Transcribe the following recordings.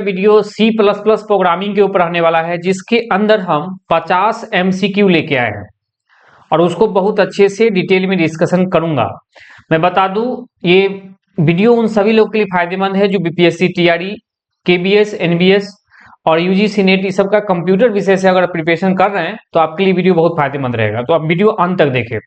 Video C plus plus programming के ऊपर रहने वाला है, जिसके अंदर हम 50 MCQ लेके आए हैं और उसको बहुत अच्छे से डिटेल में डिस्कशन करूंगा। मैं बता दूं, ये वीडियो उन सभी लोगों के लिए फायदेमंद है जो बीपीएससी, टीआरई, केबीएस, एनबीएस और यूजीसी नेट इस सब का कंप्यूटर विषय से अगर प्रिपरेशन कर रहे हैं तो आपके लिए वीडियो बहुत फायदेमंद रहेगा। तो आप वीडियो अंत तक देखें।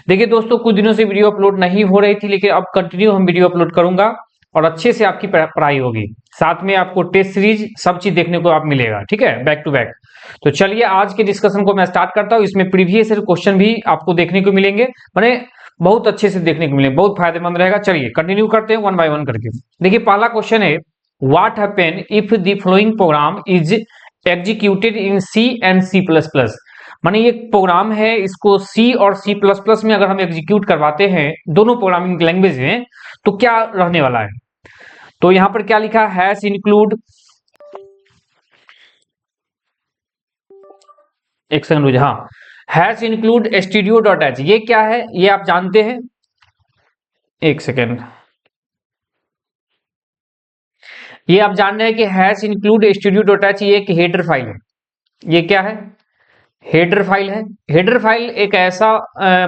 देखिए दोस्तों, कुछ दिनों से वीडियो अपलोड नहीं हो रही थी, लेकिन अब कंटिन्यू हम वीडियो अपलोड करूंगा और अच्छे से आपकी पढ़ाई होगी। साथ में आपको टेस्ट सीरीज सब चीज देखने को आप मिलेगा, ठीक है, बैक टू बैक। तो चलिए आज के डिस्कशन को मैं स्टार्ट करता हूँ। इसमें प्रीवियस क्वेश्चन भी आपको देखने को मिलेंगे, माने बहुत अच्छे से देखने को मिलेंगे, बहुत फायदेमंद रहेगा। चलिए कंटिन्यू करते हैं वन बाय वन करके। देखिए पहला क्वेश्चन है, what happen if the following program is executed in C and C plus plus. माने ये प्रोग्राम है, इसको सी और सी प्लस प्लस में अगर हम एग्जीक्यूट करवाते हैं, दोनों प्रोग्रामिंग लैंग्वेज में, तो क्या रहने वाला है। तो यहां पर क्या लिखा है, हैश इंक्लूड, एक सेकंड रुझे, हाँ, hash include studio dot H. ये क्या है, ये आप जानते हैं, एक सेकेंड, ये आप जान रहे हैं कि hash include studio dot H ये एक हेडर फाइल है। ये क्या है, हेडर फाइल है। हेडर फाइल एक ऐसा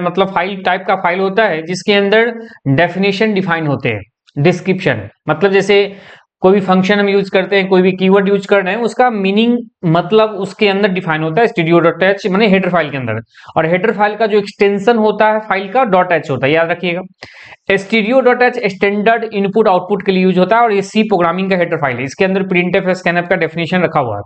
मतलब फाइल टाइप का फाइल होता है जिसके अंदर डेफिनेशन डिफाइन होते हैं, डिस्क्रिप्शन, मतलब जैसे कोई भी फंक्शन हम यूज करते हैं, कोई भी कीवर्ड यूज कर रहे हैं, उसका मीनिंग मतलब उसके अंदर डिफाइन होता है स्टूडियो डॉट एच माने हेडर फाइल के अंदर। और हेडर फाइल का जो एक्सटेंशन होता है फाइल का, डॉट एच होता है, याद रखिएगा। Studio dot H standard input output के लिए यूज होता है और ये सी प्रोग्रामिंग का हेडर फाइल है। इसके अंदर प्रिंटफ, स्कैनफ का डेफिनेशन रखा हुआ है।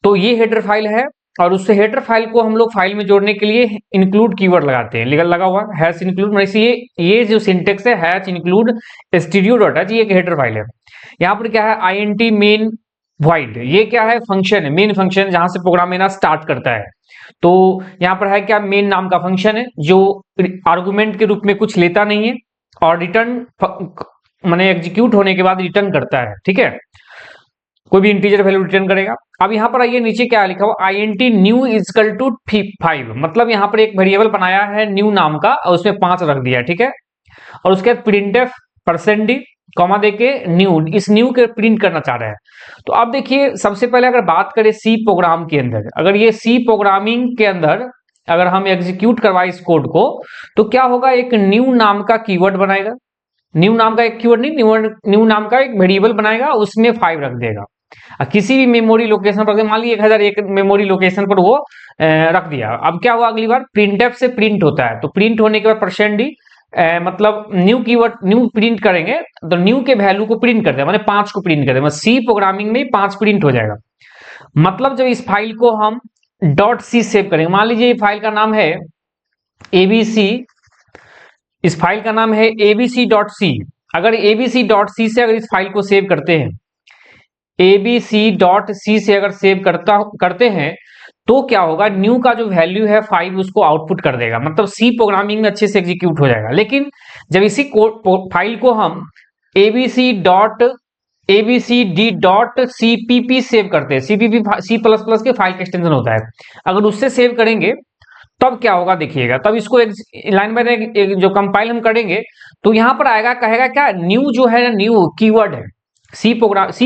तो ये हेडर फाइल है और उससे हेडर फाइल को हम लोग फाइल में जोड़ने के लिए इंक्लूड कीवर्ड लगाते हैं। लगा हुआ हैश इंक्लूड, मतलब ये जो सिंटेक्स है, hash include studio dot H, ये एक हेडर फाइल है। यहाँ पर क्या है, आईएनटी मेन वाइड, ये क्या है, फंक्शन है, मेन फंक्शन जहां से प्रोग्राम मेरा स्टार्ट करता है। तो यहाँ पर है क्या, मेन नाम का फंक्शन है जो आर्गुमेंट के रूप में कुछ लेता नहीं है और रिटर्न माने एग्जीक्यूट होने के बाद रिटर्न करता है, ठीक है, कोई भी इंटीजर वैल्यू रिटर्न करेगा। अब यहाँ पर आइए, नीचे क्या लिखा हुआ, आईएनटी न्यू इजकल टू 5, मतलब यहाँ पर एक वेरिएबल बनाया है न्यू नाम का और उसमें 5 रख दिया, ठीक है। और उसके बाद प्रिंटफ %d कॉमा देके न्यू, इस न्यू के प्रिंट करना चाह रहे हैं। तो अब देखिए, सबसे पहले अगर बात करें सी प्रोग्राम के अंदर, अगर ये सी प्रोग्रामिंग के अंदर अगर हम एग्जीक्यूट करवाए इस कोड को, तो क्या होगा, एक न्यू नाम का कीवर्ड बनाएगा। न्यू नाम का एक कीवर्ड नहीं, न्यू नाम का एक वेरिएबल बनाएगा, उसमें 5 रख देगा। किसी भी मेमोरी लोकेशन पर, मान लीजिए 1001 मेमोरी लोकेशन पर वो रख दिया। अब क्या हुआ, अगली बार प्रिंटफ से प्रिंट होता है, तो प्रिंट होने के बाद %d मतलब न्यू कीवर्ड, न्यू प्रिंट करेंगे तो न्यू के वैल्यू को प्रिंट कर दे, माने 5 को प्रिंट कर दे, मतलब सी प्रोग्रामिंग में 5 प्रिंट हो जाएगा। मतलब जब इस फाइल को हम डॉट सी सेव करेंगे, मान लीजिए फाइल का नाम है एबीसी, इस फाइल का नाम है एबीसी डॉट सी। अगर एबीसी डॉट सी से अगर इस फाइल को सेव करते हैं, एबीसी डॉट सी से अगर सेव करते हैं, तो क्या होगा, न्यू का जो वैल्यू है 5 उसको आउटपुट कर देगा, मतलब सी प्रोग्रामिंग में अच्छे से एग्जीक्यूट हो जाएगा। लेकिन जब इसी फाइल को हम abcd डॉट cpp सेव करते हैं, cpp सी प्लस प्लस के फाइल का एक्सटेंशन होता है, अगर उससे सेव करेंगे तब क्या होगा देखिएगा। तब इसको लाइन बाय लाइन जो कंपाइल हम करेंगे तो यहां पर आएगा, कहेगा क्या, न्यू जो है, न्यू कीवर्ड है, सी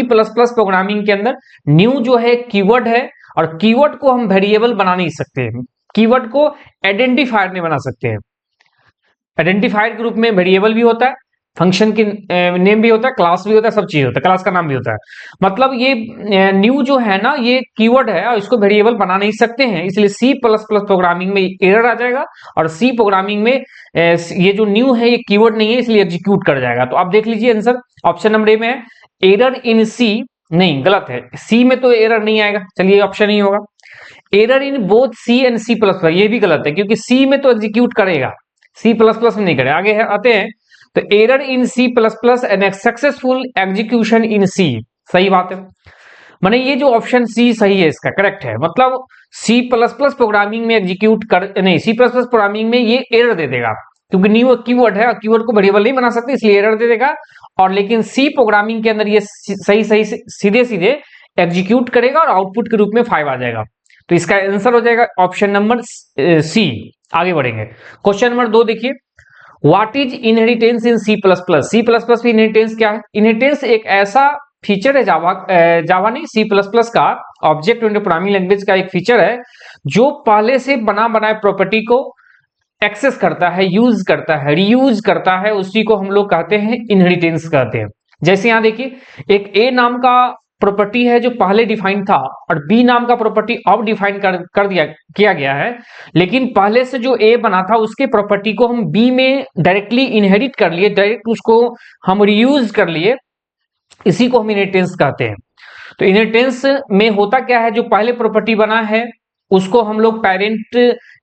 प्लस प्लस प्रोग्रामिंग के अंदर न्यू जो है कीवर्ड है, और कीवर्ड को हम वेरिएबल बना नहीं सकते, कीवर्ड को आइडेंटिफायर नहीं बना सकते हैं। आइडेंटिफायर के रूप में वेरिएबल भी होता है, फंक्शन की नेम भी होता है, क्लास भी होता है, सब चीज होता है, क्लास का नाम भी होता है। मतलब ये न्यू जो है ना, ये कीवर्ड है और इसको वेरिएबल बना नहीं सकते हैं, इसलिए सी प्लस प्लस प्रोग्रामिंग में एरर आ जाएगा और सी प्रोग्रामिंग में ये जो न्यू है ये कीवर्ड नहीं है, इसलिए एग्जीक्यूट कर जाएगा। तो आप देख लीजिए आंसर ऑप्शन नंबर ए में है, एरर इन सी, नहीं गलत है, सी में तो एरर नहीं आएगा, चलिए ऑप्शन ही होगा। Error in both C and C plus plus, ये भी गलत है क्योंकि सी में तो एग्जीक्यूट करेगा, सी प्लस प्लस में नहीं करेगा। आगे आते हैं, तो error in C plus plus and successful execution in C, सही बात है, माने ये जो ऑप्शन सी सही है, इसका करेक्ट है। मतलब सी प्लस प्लस प्रोग्रामिंग में एग्जीक्यूट कर, नहीं, सी प्लस प्लस प्रोग्रामिंग में ये एरर दे देगा क्योंकि न्यू कीवर्ड है, कीवर्ड को वेरिएबल नहीं बना सकते, इसलिए एरर दे देगा। और लेकिन सी प्रोग्रामिंग के अंदर ये सही सही सीधे सीधे एग्जीक्यूट करेगा और आउटपुट के रूप में 5 आ जाएगा। तो इसका आंसर हो जाएगा ऑप्शन नंबर सी। आगे बढ़ेंगे, क्वेश्चन नंबर 2 देखिए, what is inheritance in C plus plus. C plus plus में इनहेरिटेंस क्या है, इनहेरिटेंस एक ऐसा फीचर है जावा, जावा नहीं सी प्लस प्लस का ऑब्जेक्ट ओरिएंटेड प्रोग्रामिंग लैंग्वेज का एक फीचर है जो पहले से बना बनाए प्रॉपर्टी को एक्सेस करता है, यूज करता है, रीयूज करता है, उसी को हम लोग कहते हैं इनहेरिटेंस कहते हैं। जैसे यहाँ देखिए एक ए नाम का प्रॉपर्टी है जो पहले डिफाइन था और बी नाम का प्रॉपर्टी अब डिफाइन कर दिया किया गया है, लेकिन पहले से जो ए बना था उसके प्रॉपर्टी को हम बी में डायरेक्टली इनहेरिट कर लिए, डायरेक्ट उसको हम रीयूज कर लिए, इसी को हम इनहेरिटेंस कहते हैं। तो इनहेरिटेंस में होता क्या है, जो पहले प्रॉपर्टी बना है उसको हम लोग पेरेंट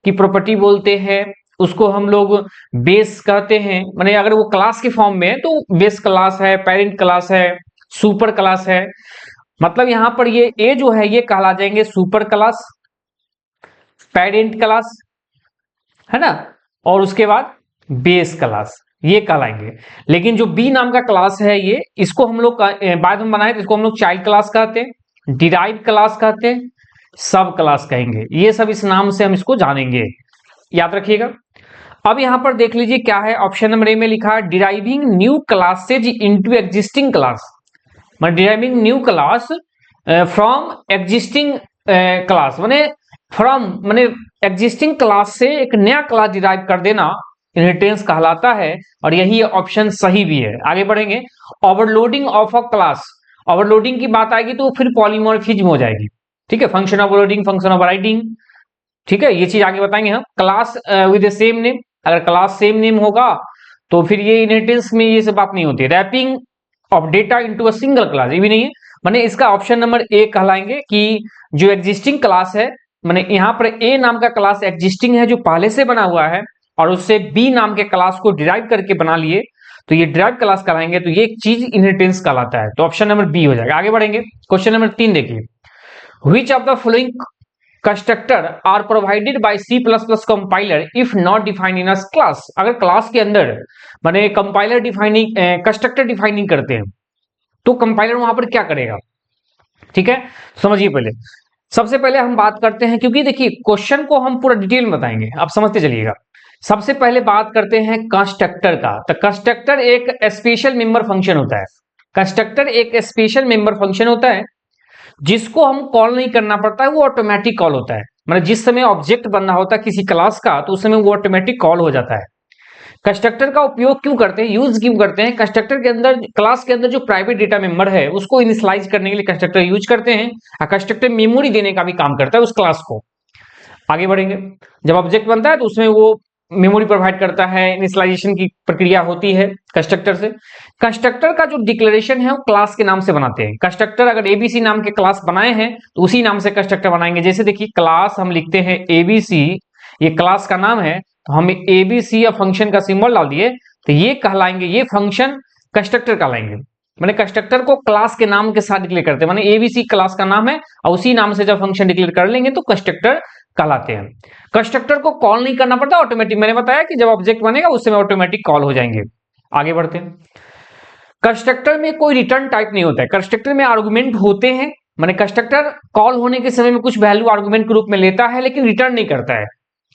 की प्रॉपर्टी बोलते हैं, उसको हम लोग बेस कहते हैं। माने अगर वो क्लास के फॉर्म में है तो बेस क्लास है, पेरेंट क्लास है, सुपर क्लास है। मतलब यहां पर ये ए जो है ये कहला जाएंगे सुपर क्लास, पेरेंट क्लास, है ना, और उसके बाद बेस क्लास ये कहलाएंगे। लेकिन जो बी नाम का क्लास है ये, इसको हम लोग बाद में बनाए तो इसको हम लोग चाइल्ड क्लास कहते हैं, डिराइव क्लास कहते हैं, सब क्लास कहेंगे। ये सब इस नाम से हम इसको जानेंगे, याद रखिएगा। अब यहां पर देख लीजिए क्या है, ऑप्शन नंबर ए में लिखा है deriving new classes into existing class. मतलब deriving new class from existing class, माने फ्रॉम माने एग्जिस्टिंग क्लास से एक नया क्लास डिराइव कर देना इनहेरिटेंस कहलाता है, और यही ऑप्शन सही भी है। आगे बढ़ेंगे, overloading of a class, overloading की बात आएगी तो फिर पॉलीमॉर्फिज्म हो जाएगी, ठीक है, फंक्शन ओवरलोडिंग, फंक्शन ओवरराइडिंग, ठीक है, ये चीज आगे बताएंगे हम। क्लास विद सेम नेम, अगर क्लास सेम नेम होगा तो फिर ये इनहेरिटेंस में ये सब बात नहीं होती। Wrapping of data into a single class, ये भी नहीं है। माने इसका ऑप्शन नंबर ए कहलाएंगे कि जो एग्जिस्टिंग क्लास है, माने यहाँ पर ए नाम का क्लास एग्जिस्टिंग है जो पहले से बना हुआ है, और उससे बी नाम के क्लास को डिराइव करके बना लिए, तो ये डिराइव क्लास कहलाएंगे। तो ये एक चीज इनहेरिटेंस कहलाता है, तो ऑप्शन नंबर बी हो जाएगा। आगे बढ़ेंगे, क्वेश्चन नंबर 3 देखिए, which of the following constructor are provided by C plus plus compiler if not defined in a class. अगर क्लास के अंदर माने कंपाइलर डिफाइनिंग कंस्ट्रक्टर डिफाइनिंग करते हैं तो कंपाइलर वहां पर क्या करेगा, ठीक है, समझिए। पहले सबसे पहले हम बात करते हैं, क्योंकि देखिए क्वेश्चन को हम पूरा डिटेल में बताएंगे, आप समझते चलिएगा। सबसे पहले बात करते हैं कंस्ट्रक्टर का। तो कंस्ट्रक्टर एक स्पेशल मेंबर फंक्शन होता है, कंस्ट्रक्टर एक स्पेशल मेंबर फंक्शन होता है जिसको हम कॉल नहीं करना पड़ता है, वो ऑटोमेटिक कॉल होता है। मतलब जिस समय ऑब्जेक्ट बनना होता है किसी क्लास का तो उस समय वो ऑटोमेटिक कॉल हो जाता है। कंस्ट्रक्टर का उपयोग क्यों करते हैं, यूज क्यों करते हैं, कंस्ट्रक्टर के अंदर, क्लास के अंदर जो प्राइवेट डेटा मेंबर है उसको इनिशियलाइज करने के लिए कंस्ट्रक्टर यूज करते हैं, और कंस्ट्रक्टर मेमोरी देने का भी काम करता है उस क्लास को। आगे बढ़ेंगे, जब ऑब्जेक्ट बनता है तो उसमें वो मेमोरी प्रोवाइड करता है, इनिशियलाइजेशन की प्रक्रिया होती है कंस्ट्रक्टर से। कंस्ट्रक्टर का जो डिक्लेरेशन है वो क्लास के नाम से बनाते हैं। कंस्ट्रक्टर अगर एबीसी नाम के क्लास बनाए हैं तो उसी नाम से कंस्ट्रक्टर बनाएंगे। जैसे देखिए क्लास हम लिखते हैं एबीसी, ये क्लास का नाम है, तो हम एबीसी या फंक्शन का सिंबल डाल दिए तो ये कहलाएंगे, ये फंक्शन कंस्ट्रक्टर कहलाएंगे। मैंने कंस्ट्रक्टर को क्लास के नाम के साथ डिक्लेयर करते हैं, माने एबीसी क्लास का नाम है और उसी नाम से जब फंक्शन डिक्लेयर कर लेंगे तो कंस्ट्रक्टर कहलाते हैं। कंस्ट्रक्टर को कॉल नहीं करना पड़ता, ऑटोमेटिक, मैंने बताया कि जब ऑब्जेक्ट बनेगा उस समय ऑटोमेटिक कॉल हो जाएंगे। आगे बढ़ते हैं, कंस्ट्रक्टर में कोई रिटर्न टाइप नहीं होता है, कंस्ट्रक्टर में आर्गुमेंट होते हैं। माने कंस्ट्रक्टर कॉल होने के समय में कुछ वैल्यू आर्गुमेंट के रूप में लेता है लेकिन रिटर्न नहीं करता है।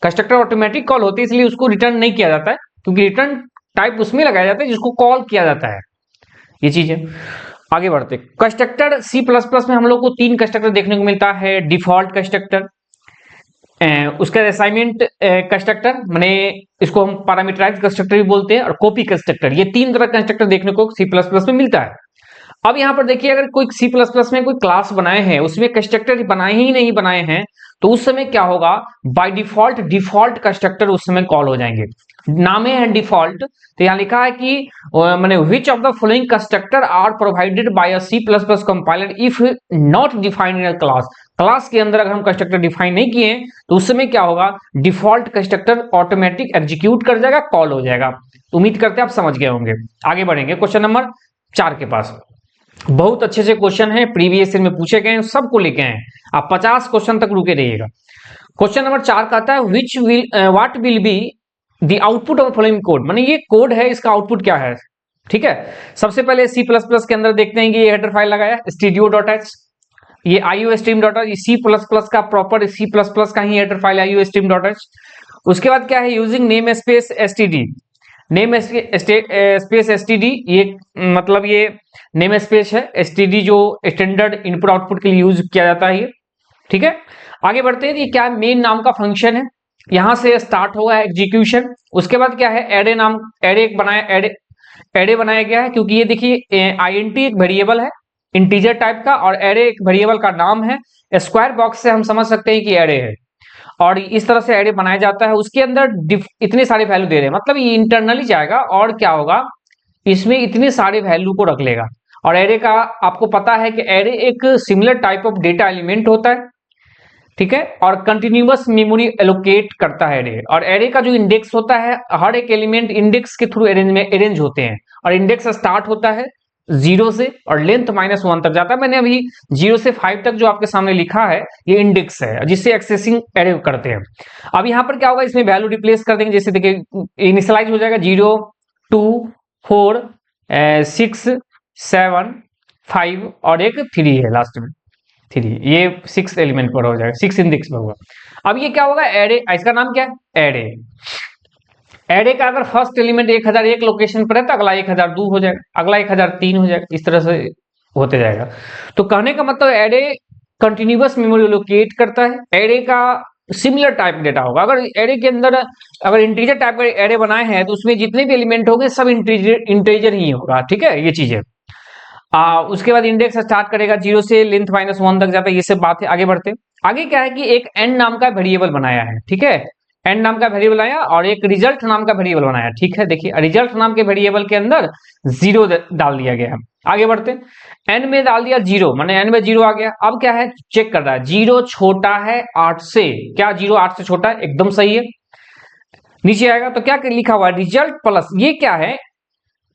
कंस्ट्रक्टर ऑटोमेटिक कॉल होती है इसलिए उसको रिटर्न नहीं किया जाता है, क्योंकि रिटर्न टाइप उसमें लगाया जाता है जिसको कॉल किया जाता है। ये चीज है। आगे बढ़ते, कंस्ट्रक्टर सी प्लस प्लस में हम लोग को 3 कंस्ट्रक्टर देखने को मिलता है। डिफॉल्ट कंस्ट्रक्टर, उसका असाइनमेंट कंस्ट्रक्टर, माने इसको हम पैरामीटराइज्ड कंस्ट्रक्टर भी बोलते हैं, और कॉपी कंस्ट्रक्टर, ये 3 तरह कंस्ट्रक्टर देखने को सी प्लस प्लस में मिलता है। अब यहां पर देखिए अगर कोई सी प्लस प्लस में कोई क्लास बनाए हैं उसमें कंस्ट्रक्टर बनाए ही नहीं बनाए हैं तो उस समय क्या होगा, बाय डिफॉल्ट डिफॉल्ट कंस्ट्रक्टर उस समय कॉल हो जाएंगे। नाम है डिफॉल्ट, तो यहां लिखा है कि माने which of the following constructor are provided by a C plus plus compiler if not defined in a class. Class के अंदर अगर हम कंस्ट्रक्टर डिफाइन नहीं किए तो उस समय क्या होगा, डिफॉल्ट कंस्ट्रक्टर ऑटोमेटिक एग्जीक्यूट कर जाएगा, कॉल हो जाएगा। उम्मीद करते हैं आप समझ गए होंगे। आगे बढ़ेंगे क्वेश्चन नंबर 4 के पास। बहुत अच्छे से क्वेश्चन है, प्रीवियस ईयर में पूछे गए हैं, सबको लेके आए, आप 50 क्वेश्चन तक रुके रहिएगा। क्वेश्चन नंबर 4 कहता है which will what will be the output of following code. माने ये कोड है, इसका आउटपुट क्या है, ठीक है। सबसे पहले सी प्लस प्लस के अंदर देखते हैं कि ये हेडर फाइल लगाया studio.h, ये iostream.h, सी प्लस प्लस का प्रॉपर सी प्लस प्लस का ही हेडर फाइल iostream.h। उसके बाद क्या है, using name space std, name space STD, ये मतलब ये नेम स्पेस है एसटीडी जो स्टैंडर्ड इनपुट आउटपुट के लिए यूज किया जाता है ये। ठीक है, आगे बढ़ते हैं। ये क्या है, मेन नाम का फंक्शन है, यहां से स्टार्ट होगा एग्जीक्यूशन। उसके बाद क्या है, एरे नाम, एरे बनाया, एरे बनाया गया है, क्योंकि ये देखिए आईएनटी एक वेरिएबल है इंटीजर टाइप का और एरे एक वेरिएबल का नाम है। स्क्वायर बॉक्स से हम समझ सकते हैं कि एरे है और इस तरह से एरे बनाया जाता है। उसके अंदर इतने सारे वैल्यू दे रहे हैं, मतलब ये इंटरनली जाएगा और क्या होगा, इसमें इतने सारे वैल्यू को रख लेगा। और एरे का आपको पता है कि एरे एक similar type of data element होता है। ठीक है, और कंटिन्यूअस मेमोरी एलोकेट करता है एरे। और एरे का जो इंडेक्स होता है, हर एक एलिमेंट इंडेक्स के थ्रू अरेंज होते हैं और इंडेक्स स्टार्ट होता है 0 से और लेंथ -1 तक जाता है। मैंने अभी 0 से 5 तक जो आपके सामने लिखा है ये इंडेक्स है जिससे एक्सेसिंग एरे करते हैं। अब यहाँ पर क्या होगा, इसमें वैल्यू रिप्लेस कर देंगे। जैसे देखिए इनिशियलाइज हो जाएगा 0 2 4 6 7 5 और एक 3 है लास्ट में 3, ये 6 एलिमेंट पर हो जाएगा, 6 इंडेक्स पर होगा। अब ये क्या होगा, एरे, इसका नाम क्या है, एरे। एरे का अगर फर्स्ट एलिमेंट 1001 लोकेशन पर है तो अगला 1002 हो जाएगा, अगला 1003 हो जाएगा, इस तरह से होते जाएगा। तो कहने का मतलब एरे कंटिन्यूअस मेमोरी लोकेट करता है, एरे का सिमिलर टाइप डेटा होगा। अगर एरे के अंदर अगर इंटीजर टाइप का एरे बनाए हैं तो उसमें जितने भी एलिमेंट होंगे सब इंटीजर ही होगा। ठीक है, ये चीज है। उसके बाद इंडेक्स स्टार्ट करेगा 0 से लेंथ -1 तक जाता है, ये सब बात है। आगे बढ़ते हैं। आगे क्या है कि एक एन नाम का वेरिएबल बनाया है। ठीक है, एन नाम का वेरिएबल आया और एक रिजल्ट नाम का वेरिएबल बनाया। ठीक है, देखिए रिजल्ट नाम के वेरिएबल के अंदर 0 डाल दिया गया है। आगे बढ़ते हैं, एन में डाल दिया 0, माने एन में 0 आ गया। अब क्या है, चेक कर रहा है 0 छोटा है 8 से, क्या 0 8 से छोटा है, एकदम सही है। नीचे आएगा तो क्या लिखा हुआ है, रिजल्ट प्लस, ये क्या है,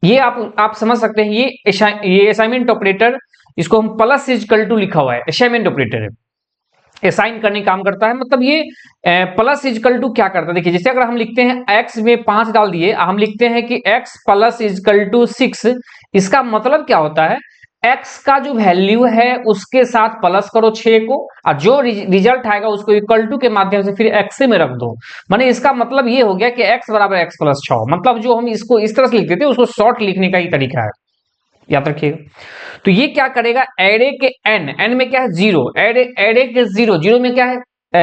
ये आप समझ सकते हैं, ये असाइनमेंट ऑपरेटर, इसको हम प्लस इजकल टू लिखा हुआ है, असाइनमेंट ऑपरेटर है, असाइन करने काम करता है। मतलब ये प्लस इजकल टू क्या करता है, देखिए जैसे अगर हम लिखते हैं x में 5 डाल दिए, हम लिखते हैं कि x प्लस इजकल टू 6, इसका मतलब क्या होता है, x का जो वैल्यू है उसके साथ प्लस करो 6 को और जो रिजल्ट आएगा उसको इक्वल टू के माध्यम से फिर x में रख दो। माने इसका मतलब ये हो गया कि x बराबर x प्लस 6, मतलब जो हम इसको इस तरह से लिखते थे उसको शॉर्ट लिखने का ही तरीका है, याद रखिएगा। तो ये क्या करेगा, एरे के एन में क्या है 0, एरे के 0 में क्या है,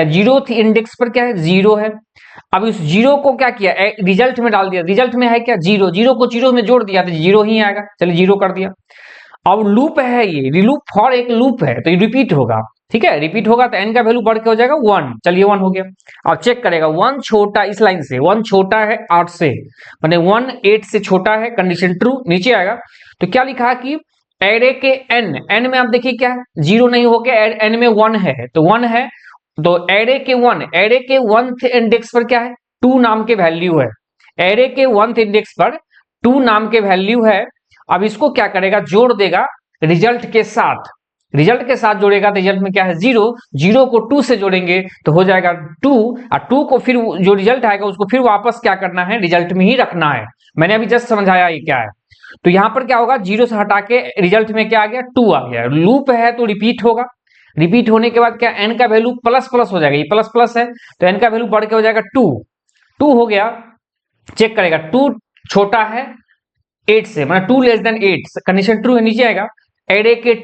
0th इंडेक्स पर क्या है 0 है। अब इस 0 को क्या किया, रिजल्ट में डाल दिया, रिजल्ट में है क्या 0 को 0 में जोड़ दिया तो 0 ही आएगा, चलिए 0 कर दिया। अब लूप है, ये लूप फॉर एक लूप है तो ये रिपीट होगा। ठीक है, रिपीट होगा तो एन का वैल्यू बढ़ के हो जाएगा 1, चलिए 1 हो गया। अब चेक करेगा 1 छोटा, इस लाइन से 1 छोटा है 8 से, माने 1 8 से छोटा है, कंडीशन ट्रू। नीचे आएगा तो क्या लिखा कि एरे के एन में आप देखिए क्या है 0 नहीं हो गया, एन में 1 है तो 1 है, तो एरे के 1th इंडेक्स पर क्या है 2 नाम के वैल्यू है, एरे के 1th इंडेक्स पर 2 नाम के वैल्यू है। अब इसको क्या करेगा, जोड़ देगा रिजल्ट के साथ, रिजल्ट के साथ जोड़ेगा तो रिजल्ट में क्या है 0 को 2 से जोड़ेंगे तो हो जाएगा 2 और 2 को फिर जो रिजल्ट आएगा उसको फिर वापस क्या करना है, रिजल्ट में ही रखना है। मैंने अभी जस्ट समझाया ये क्या है। तो यहां पर क्या होगा, 0 से हटा के रिजल्ट में क्या आ गया 2 आ गया। लूप है तो रिपीट होगा, रिपीट होने के बाद क्या एन का वैल्यू प्लस प्लस हो जाएगा, ये प्लस प्लस है तो एन का वैल्यू बढ़ के हो जाएगा 2 हो गया। चेक करेगा 2 छोटा है 8 से, मतलब 2 लेस देन 8, कंडीशन ट्रू है। नीचे आएगा एरे के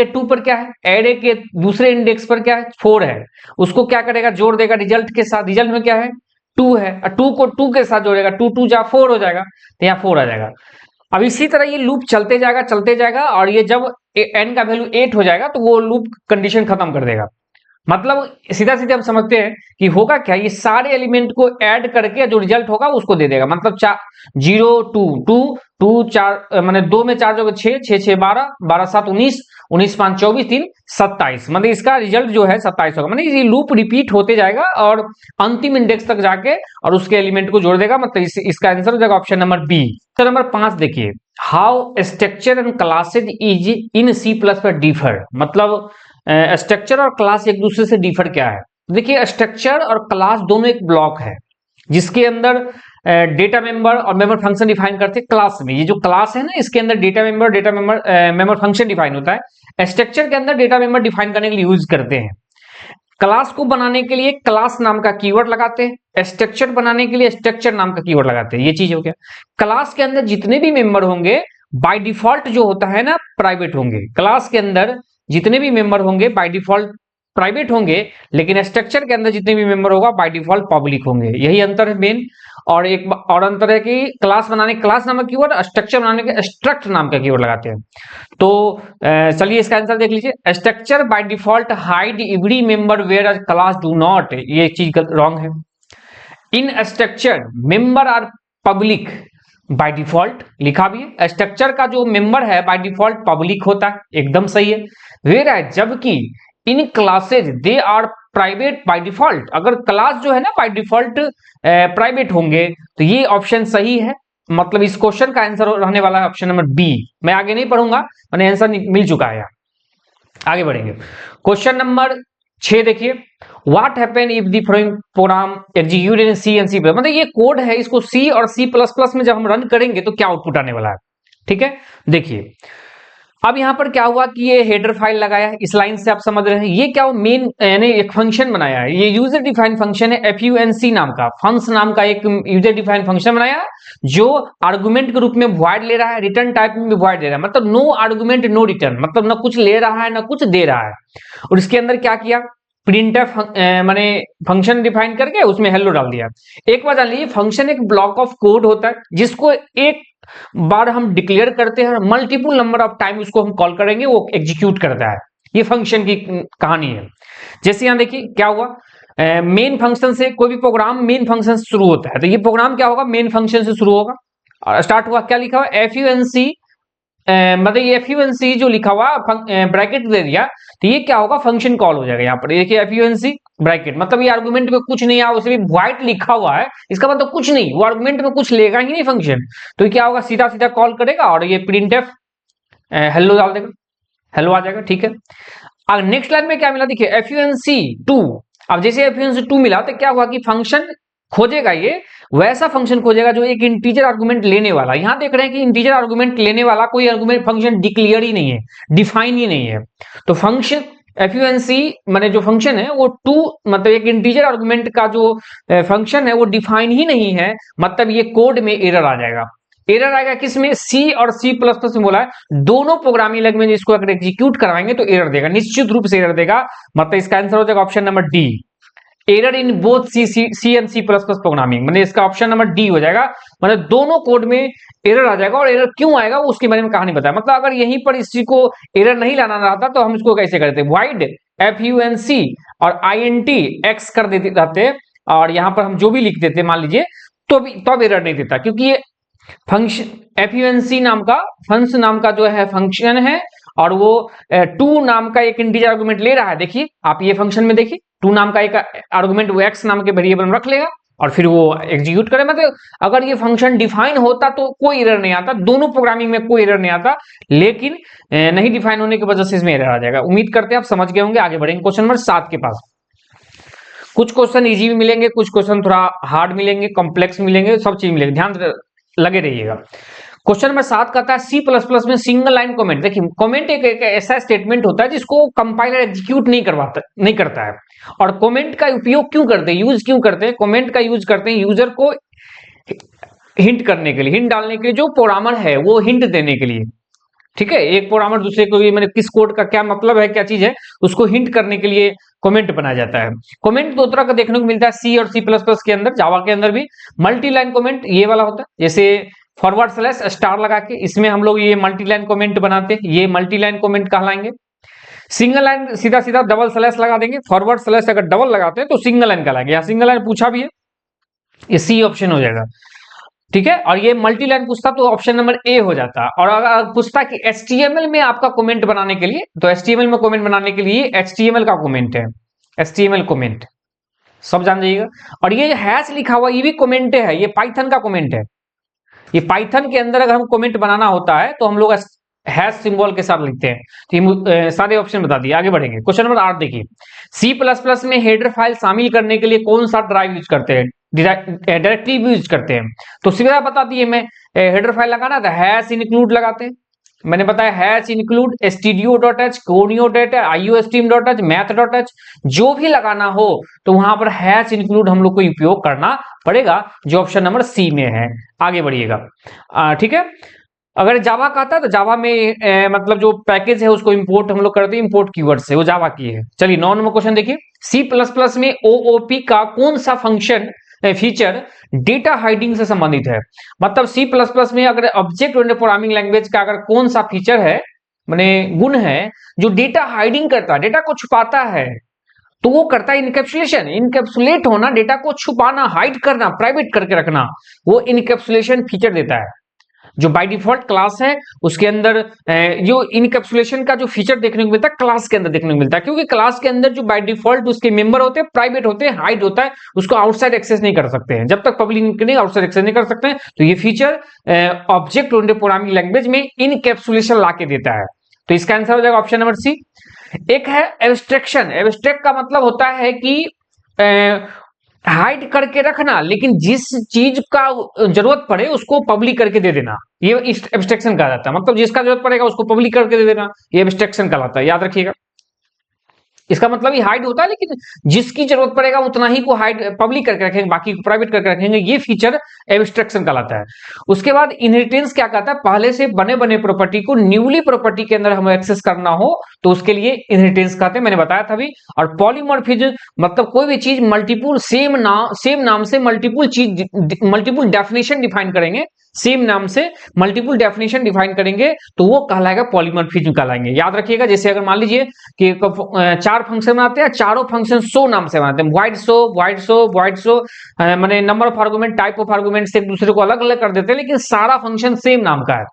2 पर क्या है, एरे के दूसरे इंडेक्स पर क्या है 4 है, उसको क्या करेगा जोड़ देगा रिजल्ट के साथ, रिजल्ट में क्या है 2 है और 2 को 2 के साथ जोड़ेगा, 2 2 जा 4 हो जाएगा तो यहाँ 4 आ जाएगा। अब इसी तरह ये लूप चलते जाएगा और ये जब एन का वैल्यू 8 हो जाएगा तो वो लूप कंडीशन खत्म कर देगा। मतलब सीधा सीधा हम समझते हैं कि होगा क्या, ये सारे एलिमेंट को ऐड करके जो रिजल्ट होगा उसको दे देगा। मतलब 0 2 2 2 4 माने 2 में 4 जो 6 6 6 12 12 7 19 19 5 24 3 27, मतलब इसका रिजल्ट जो है 27 होगा। मतलब ये लूप रिपीट होते जाएगा और अंतिम इंडेक्स तक जाके और उसके एलिमेंट को जोड़ देगा। मतलब इसका आंसर हो जाएगा option number B. Option number 5 देखिए, how structure and classes is in C++ पर डिफर, मतलब स्ट्रक्चर और क्लास एक दूसरे से डिफर क्या है। देखिए स्ट्रक्चर और क्लास दोनों एक ब्लॉक है जिसके अंदर डेटा मेंबर और मेंबर फंक्शन डिफाइन करते हैं। क्लास में ये जो क्लास है ना, इसके अंदर डेटा मेंबर फंक्शन डिफाइन होता है। स्ट्रक्चर के अंदर डेटा मेंबर डिफाइन करने के लिए यूज करते हैं। क्लास को बनाने के लिए क्लास नाम का कीवर्ड लगाते हैं, स्ट्रक्चर बनाने के लिए स्ट्रक्चर नाम का कीवर्ड लगाते हैं। ये चीज हो गया। क्लास के अंदर जितने भी मेंबर होंगे बाय डिफॉल्ट जो होता है ना प्राइवेट होंगे। क्लास के अंदर जितने भी मेंबर होंगे बाय डिफॉल्ट प्राइवेट होंगे, लेकिन स्ट्रक्चर के अंदर जितने भी मेंबर होगा बाय डिफॉल्ट पब्लिक होंगे। यही अंतर है मेन। और एक और अंतर है कि क्लास बनाने क्लास नामक कीवर्ड, स्ट्रक्चर बनाने के स्ट्रक्ट नाम का कीवर्ड लगाते हैं। तो चलिए इसका आंसर देख लीजिए। Structure by default hide every member where as class do not, ये चीज रॉन्ग है। In structure member are public by default, लिखा भी है। स्ट्रक्चर का जो मेंबर है बाय डिफॉल्ट पब्लिक होता है, एकदम सही है। वेयर है जबकि in classes they are private by default, अगर क्लास जो है ना बाय डिफॉल्ट प्राइवेट होंगे तो ये ऑप्शन सही है। मतलब इस क्वेश्चन का आंसर रहने वाला है ऑप्शन नंबर बी। मैं आगे नहीं पढ़ूंगा, मैंने आंसर मिल चुका है। आगे बढ़ेंगे। क्वेश्चन नंबर 6 देखिए। What happen if the following program execute in C and C plus, मतलब ये कोड है, इसको सी और सी प्लस प्लस में जब हम रन करेंगे तो क्या आउटपुट आने वाला है। ठीक है, देखिए अब यहां पर क्या हुआ कि ये हेडर फाइल लगाया है, इस लाइन से आप समझ रहे हैं। ये क्या मेन यानी एक फंक्शन बनाया है, ये यूजर डिफाइंड फंक्शन है। FUNC नाम का फंक्स नाम का एक यूजर डिफाइंड फंक्शन बनाया है जो आर्गुमेंट के रूप में वॉइड ले रहा है, रिटर्न टाइप में भी वॉइड ले रहा है। मतलब नो आर्गुमेंट नो रिटर्न, मतलब ना कुछ ले रहा है ना कुछ दे रहा है। और इसके अंदर क्या किया, प्रिंटफ माने फंक्शन डिफाइन करके उसमें हेलो डाल दिया। एक बार जान लीजिए, फंक्शन एक ब्लॉक ऑफ कोड होता है जिसको एक बार हम डिक्लेयर करते हैं, मल्टीपल नंबर ऑफ टाइम उसको हम कॉल करेंगे, वो एग्जीक्यूट करता है। ये फंक्शन की कहानी है। जैसे यहां देखिए क्या हुआ, मेन फंक्शन से कोई भी प्रोग्राम मेन फंक्शन से शुरू होता है, तो ये प्रोग्राम क्या होगा, मेन फंक्शन से शुरू होगा। और स्टार्ट हुआ, क्या लिखा हुआ FUNC, मतलब ये FUNC जो लिखा हुआ ब्रैकेट दे दिया, तो ये क्या होगा, फंक्शन कॉल हो जाएगा। यहाँ पर देखिए FUNC ब्रैकेट, मतलब ये आर्गुमेंट में कुछ नहीं है, उसे भी व्हाइट लिखा हुआ है, इसका मतलब कुछ नहीं, वो आर्गुमेंट में कुछ लेगा ही नहीं फंक्शन। तो क्या होगा, सीधा सीधा कॉल करेगा और ये प्रिंटफ हेलो डाल देगा, हेलो आ जाएगा। ठीक है, अब नेक्स्ट लाइन में क्या मिला, देखिए FUNC2। अब जैसे FUNC2 मिला तो क्या हुआ कि फंक्शन खोजेगा, ये वैसा फंक्शन खोजेगा जो एक इंटीजर आर्गुमेंट लेने वाला। यहां देख रहे हैं कि इंटीजर आर्गुमेंट लेने वाला कोई आर्गुमेंट फंक्शन डिक्लेयर ही नहीं है, डिफाइन ही नहीं है। तो फंक्शन FUNC माने जो फंक्शन है वो 2, मतलब एक इंटीजर आर्गुमेंट का जो फंक्शन है वो डिफाइन ही नहीं है, मतलब ये कोड में एरर आ जाएगा। एरर आएगा किसमें, सी और सी प्लस प्लस में बोला है, दोनों प्रोग्रामिंग लैंग्वेज इसको अगर एग्जीक्यूट करवाएंगे तो एरर देगा, निश्चित रूप से एरर देगा। मतलब इसका आंसर हो जाएगा option number D, error in both C and C plus plus programming, मतलब इसका ऑप्शन नंबर डी हो जाएगा। मतलब दोनों कोड में एरर आ जाएगा, और एरर क्यों आएगा वो उसके बारे में कहानी बताया। मतलब अगर यहीं पर इसी को एरर नहीं लाना रहता तो हम इसको कैसे करते, वाइड FUNC और INT X कर देते रहते, और यहां पर हम जो भी लिख देते मान लीजिए, तो भी तब एरर नहीं देता, क्योंकि ये फंक्शन FUNC नाम का फंक्शन नाम का जो है फंक्शन है, और वो 2 नाम का एक इंटीजर आर्गुमेंट ले रहा है। देखिए आप ये फंक्शन में देखिए 2 नाम का एक आर्गुमेंट वो x नाम के वेरिएबल में रख लेगा और फिर वो एग्जीक्यूट करे। मतलब अगर ये फंक्शन डिफाइन होता तो कोई एरर नहीं आता, दोनों प्रोग्रामिंग में कोई एरर नहीं आता, लेकिन नहीं डिफाइन होने की वजह से इसमें एरर आ जाएगा। उम्मीद करते हैं आप समझ गए होंगे। आगे बढ़ेंगे क्वेश्चन नंबर 7 के पास। कुछ क्वेश्चन इजी भी मिलेंगे, कुछ क्वेश्चन थोड़ा हार्ड मिलेंगे, कॉम्प्लेक्स मिलेंगे, सब चीज मिलेंगे, ध्यान लगे रहिएगा। क्वेश्चन नंबर 7 कहता है सी प्लस प्लस में सिंगल लाइन कमेंट। देखिए कमेंट एक ऐसा स्टेटमेंट होता है जिसको कंपाइलर एग्जीक्यूट नहीं करता है। और कमेंट का उपयोग क्यों करते हैं, यूज क्यों करते हैं, कमेंट का यूज करते हैं यूजर को हिंट करने के लिए, हिंट डालने के लिए, जो प्रोग्रामर है वो हिंट देने के लिए। ठीक है, एक प्रोग्रामर दूसरे को भी, मैंने किस कोड का क्या मतलब है, क्या चीज है, उसको हिंट करने के लिए कमेंट बनाया जाता है। कमेंट दो तरह का देखने को मिलता है सी और सी प्लस प्लस के अंदर, जावा के अंदर भी। मल्टी लाइन कमेंट ये वाला होता है, जैसे फॉरवर्ड स्लैश स्टार लगा के, इसमें हम लोग ये मल्टी लाइन कमेंट बनाते हैं, ये मल्टी लाइन कमेंट कहलाएंगे। सिंगल लाइन सीधा सीधा डबल स्लैश लगा देंगे, फॉरवर्ड स्लैश अगर डबल लगाते हैं तो सिंगल लाइन कहलाएंगे। यहाँ सिंगल लाइन पूछा भी है, ये सी ऑप्शन हो जाएगा। ठीक है, और ये मल्टी लाइन पूछता तो ऑप्शन नंबर ए हो जाता। और अगर पूछता कि HTML में आपका कमेंट बनाने के लिए, तो HTML में कमेंट बनाने के लिए HTML का कमेंट है, HTML कमेंट, सब जान जाइएगा। और ये हैश लिखा हुआ ये भी कमेंट है, ये पाइथन का कमेंट है। ये पाइथन के अंदर अगर हम कमेंट बनाना होता है तो हम लोग हैश सिंबल के साथ लिखते हैं। तो ये सारे ऑप्शन बता दिए। आगे बढ़ेंगे, क्वेश्चन नंबर 8 देखिए। सी प्लस प्लस में हेडर फाइल शामिल करने के लिए कौन सा ड्राइव यूज करते हैं, डायरेक्टरी यूज करते हैं। तो सीधा बता दिए, मैं हेडर फाइल लगाना था हैश इंक्लूड लगाते हैं, मैंने बताया hash include stdio.h, conio.h, iostream.h, math.h, जो भी लगाना हो तो वहां पर हैश इंक्लूड हम लोग को उपयोग करना पड़ेगा, जो ऑप्शन नंबर सी में है। आगे बढ़िएगा। ठीक है, अगर जावा का आता है तो जावा में मतलब जो पैकेज है उसको इंपोर्ट हम लोग करते हैं, इंपोर्ट कीवर्ड से, वो जावा की है। चलिए 9 नंबर क्वेश्चन देखिए, सी प्लस प्लस में ओओपी का कौन सा फंक्शन फीचर डेटा हाइडिंग से संबंधित है। मतलब सी प्लस प्लस में अगर ऑब्जेक्ट ओरिएंटेड प्रोग्रामिंग लैंग्वेज का अगर कौन सा फीचर है, माने गुण है जो डेटा हाइडिंग करता है, डेटा को छुपाता है, तो वो करता है इनकैप्सुलेशन। इनकैप्सुलेट होना, डेटा को छुपाना, हाइड करना, प्राइवेट करके रखना, वो इनकैप्सुलेशन फीचर देता है। जो बाय डिफॉल्ट क्लास है उसके अंदर जो इनकैप्सुलेशन का जो फीचर देखने को मिलता है क्लास के अंदर देखने को मिलता है, क्योंकि क्लास के अंदर जो बाय डिफॉल्ट उसके मेंबर होते हैं प्राइवेट होते हैं, हाइड होता है, उसको आउटसाइड एक्सेस नहीं कर सकते हैं, जब तक पब्लिक नहीं आउटसाइड एक्सेस नहीं कर सकते हैं। तो ये feature object oriented programming language में इनकैप्सुलेशन ला के देता है। तो इसका आंसर हो जाएगा ऑप्शन नंबर सी। एक है एब्स्ट्रैक्शन। एब्स्ट्रैक्ट का मतलब होता है कि हाइड करके रखना, लेकिन जिस चीज का जरूरत पड़े उसको पब्लिक करके दे देना, ये एब्स्ट्रैक्शन कहा जाता है। मतलब जिसका जरूरत पड़ेगा उसको पब्लिक करके दे देना, ये एब्स्ट्रैक्शन कहलाता है, याद रखिएगा। इसका मतलब ही हाइड होता है, लेकिन जिसकी जरूरत पड़ेगा उतना ही को हाइड पब्लिक करके रखेंगे, बाकी को प्राइवेट करके रखेंगे, ये फीचर एब्स्ट्रैक्शन कहलाता है। उसके बाद इनहेरिटेंस क्या कहता है, पहले से बने बने प्रॉपर्टी को न्यूली प्रॉपर्टी के अंदर हमें एक्सेस करना हो तो उसके लिए इनहेरिटेंस कहते हैं, मैंने बताया था अभी। और पॉलीमॉर्फिज्म मतलब कोई भी चीज मल्टीपुल सेम नाम से मल्टीपुल चीज, मल्टीपुल डेफिनेशन डिफाइन करेंगे, सेम नाम से मल्टीपुल डेफिनेशन डिफाइन करेंगे तो वो कहलाएगा पॉलीमॉर्फिज्म कहलाएंगे। याद रखिएगा, जैसे अगर मान लीजिए कि चार फंक्शन बनाते हैं, चारों फंक्शन सो नाम से बनाते हैं, वाइड सो माने number of argument, type of argument से एक दूसरे को अलग अलग कर देते हैं, लेकिन सारा फंक्शन सेम नाम का है।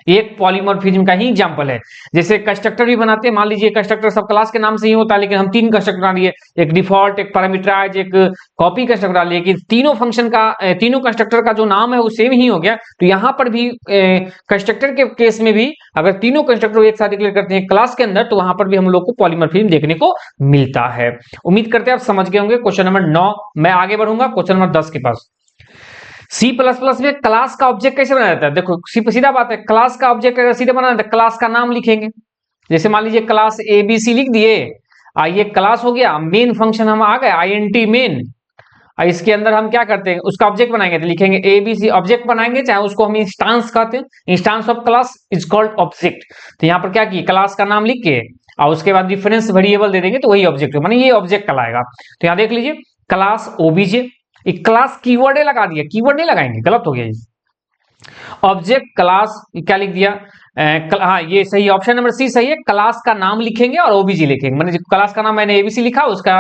एक पॉलीमॉर्फिज्म का ही एग्जांपल है। जैसे कंस्ट्रक्टर भी बनाते हैं, मान लीजिए कंस्ट्रक्टर सब क्लास के नाम से ही होता है, लेकिन हम तीन कंस्ट्रक्टर बना लिए, एक डिफॉल्ट, एक पैरामीटराइज, एक कॉपी कंस्ट्रक्टर डाल लिए, कि तीनों फंक्शन का तीनों कंस्ट्रक्टर का जो नाम है वो सेम ही हो गया। तो यहां पर भी कंस्ट्रक्टर के केस में भी अगर तीनों कंस्ट्रक्टर एक साथ डिक्लेयर करते हैं क्लास के अंदर, तो वहां पर भी हम लोग को पॉलीमॉर्फिज्म देखने को मिलता है। उम्मीद करते हैं आप समझ गए होंगे। क्वेश्चन नंबर 9 मैं आगे बढ़ूंगा क्वेश्चन नंबर 10 के पास। सी प्लस प्लस में क्लास का ऑब्जेक्ट कैसे बनाया जाता है, देखो सीधा बात है, क्लास का ऑब्जेक्ट अगर सीधे बनाना है क्लास का नाम लिखेंगे। जैसे मान लीजिए क्लास एबीसी लिख दिए, ये क्लास हो गया, मेन फंक्शन हम आ गए आईएनटी मेन, इसके अंदर हम क्या करते हैं उसका ऑब्जेक्ट बनाएंगे, तो लिखेंगे एबीसी ऑब्जेक्ट बनाएंगे, चाहे उसको हम इंस्टांस कहते हैं, instance of class is called object. तो यहाँ पर क्या किए, क्लास का नाम लिख के और उसके बाद डिफरेंस वेरिएबल दे देंगे, तो वही ऑब्जेक्ट माने ये ऑब्जेक्ट कहलाएगा। तो यहाँ देख लीजिए क्लास ओबीजे, एक क्लास कीवर्ड लगा दिया, कीवर्ड नहीं लगाएंगे, गलत हो गया ये। ऑब्जेक्ट क्लास क्या लिख दिया, हाँ ये सही, ऑप्शन नंबर सी सही है। क्लास का नाम लिखेंगे और ओबीजी लिखेंगे, मैंने क्लास का नाम मैंने एबीसी लिखा, उसका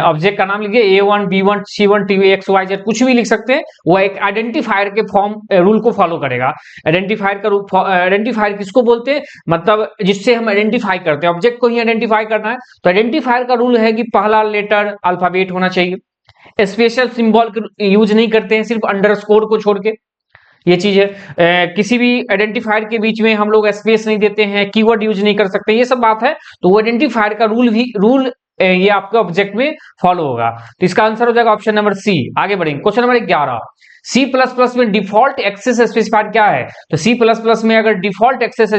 ऑब्जेक्ट का नाम लिखिए A1 B1 C1 T XYZ कुछ भी लिख सकते हैं। वो एक आइडेंटिफायर के फॉर्म रूल को फॉलो करेगा। आइडेंटिफायर का आइडेंटिफायर किसको बोलते हैं, मतलब जिससे हम आइडेंटिफाई करते हैं, ऑब्जेक्ट को ही आइडेंटिफाई करना है। तो आइडेंटिफायर का रूल है कि पहला लेटर अल्फाबेट होना चाहिए, स्पेशल सिंबल यूज नहीं करते हैं, सिर्फ अंडरस्कोर को छोड़ के, ये चीज है। किसी भी आइडेंटिफायर के बीच में हम लोग स्पेस नहीं देते हैं, कीवर्ड यूज नहीं कर सकते, ये सब बात है। तो वो आइडेंटिफायर का रूल ये आपके ऑब्जेक्ट में फॉलो होगा। तो इसका आंसर हो जाएगा ऑप्शन नंबर सी। आगे बढ़ेंगे question number 11, C plus plus में डिफॉल्ट एक्सेस स्पेसिफायर क्या है। तो सी प्लस प्लस में अगर डिफॉल्ट एक्सेस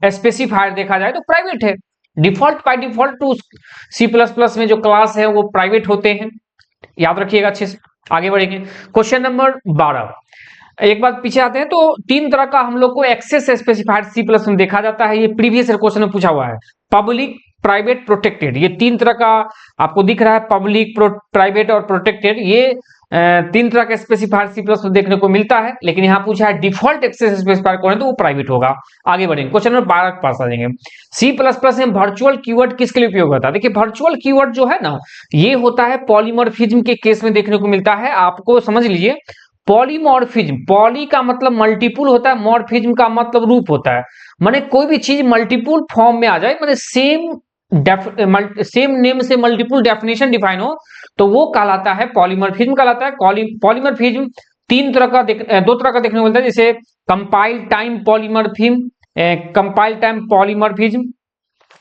स्पेसिफायर देखा जाए तो प्राइवेट है। Default by default to C plus plus में जो क्लास है वो प्राइवेट होते हैं, याद रखिएगा अच्छे से। आगे बढ़ेंगे क्वेश्चन नंबर 12, एक बात पीछे आते हैं। तो तीन तरह का हम लोग को एक्सेस स्पेसिफायर सी प्लस में देखा जाता है, ये प्रीवियस क्वेश्चन में पूछा हुआ है। पब्लिक, प्राइवेट, प्रोटेक्टेड, ये तीन तरह का आपको दिख रहा है, पब्लिक, प्राइवेट और प्रोटेक्टेड, ये तीन तरह का स्पेसिफायर सी प्लस में देखने को मिलता है। लेकिन यहाँ पूछा है डिफॉल्ट एक्सेस स्पेसिफायर कौन है, तो वो प्राइवेट होगा। आगे बढ़ेंगे क्वेश्चन नंबर 12 के पास आ जाएंगे। सी प्लस प्लस में वर्चुअल कीवर्ड किसके लिए उपयोग होता है। देखिए वर्चुअल कीवर्ड जो है ना, ये होता है पॉलीमॉर्फिज्म के केस में देखने को मिलता है। आपको समझ लीजिए पॉलीमॉर्फिज्म, पॉली का मतलब मल्टीपुल होता है, मॉर्फिज्म का मतलब रूप होता है, माने कोई भी चीज मल्टीपुल फॉर्म में आ जाए, माने सेम नेम से मल्टीपुल डेफिनेशन डिफाइन हो, तो वो कहलाता है पॉलीमॉर्फिज्म कहलाता है। पॉलीमॉर्फिज्म तीन तरह का दो तरह का देखने को मिलता है, जैसे compile time polymorphism, compile time polymorphism,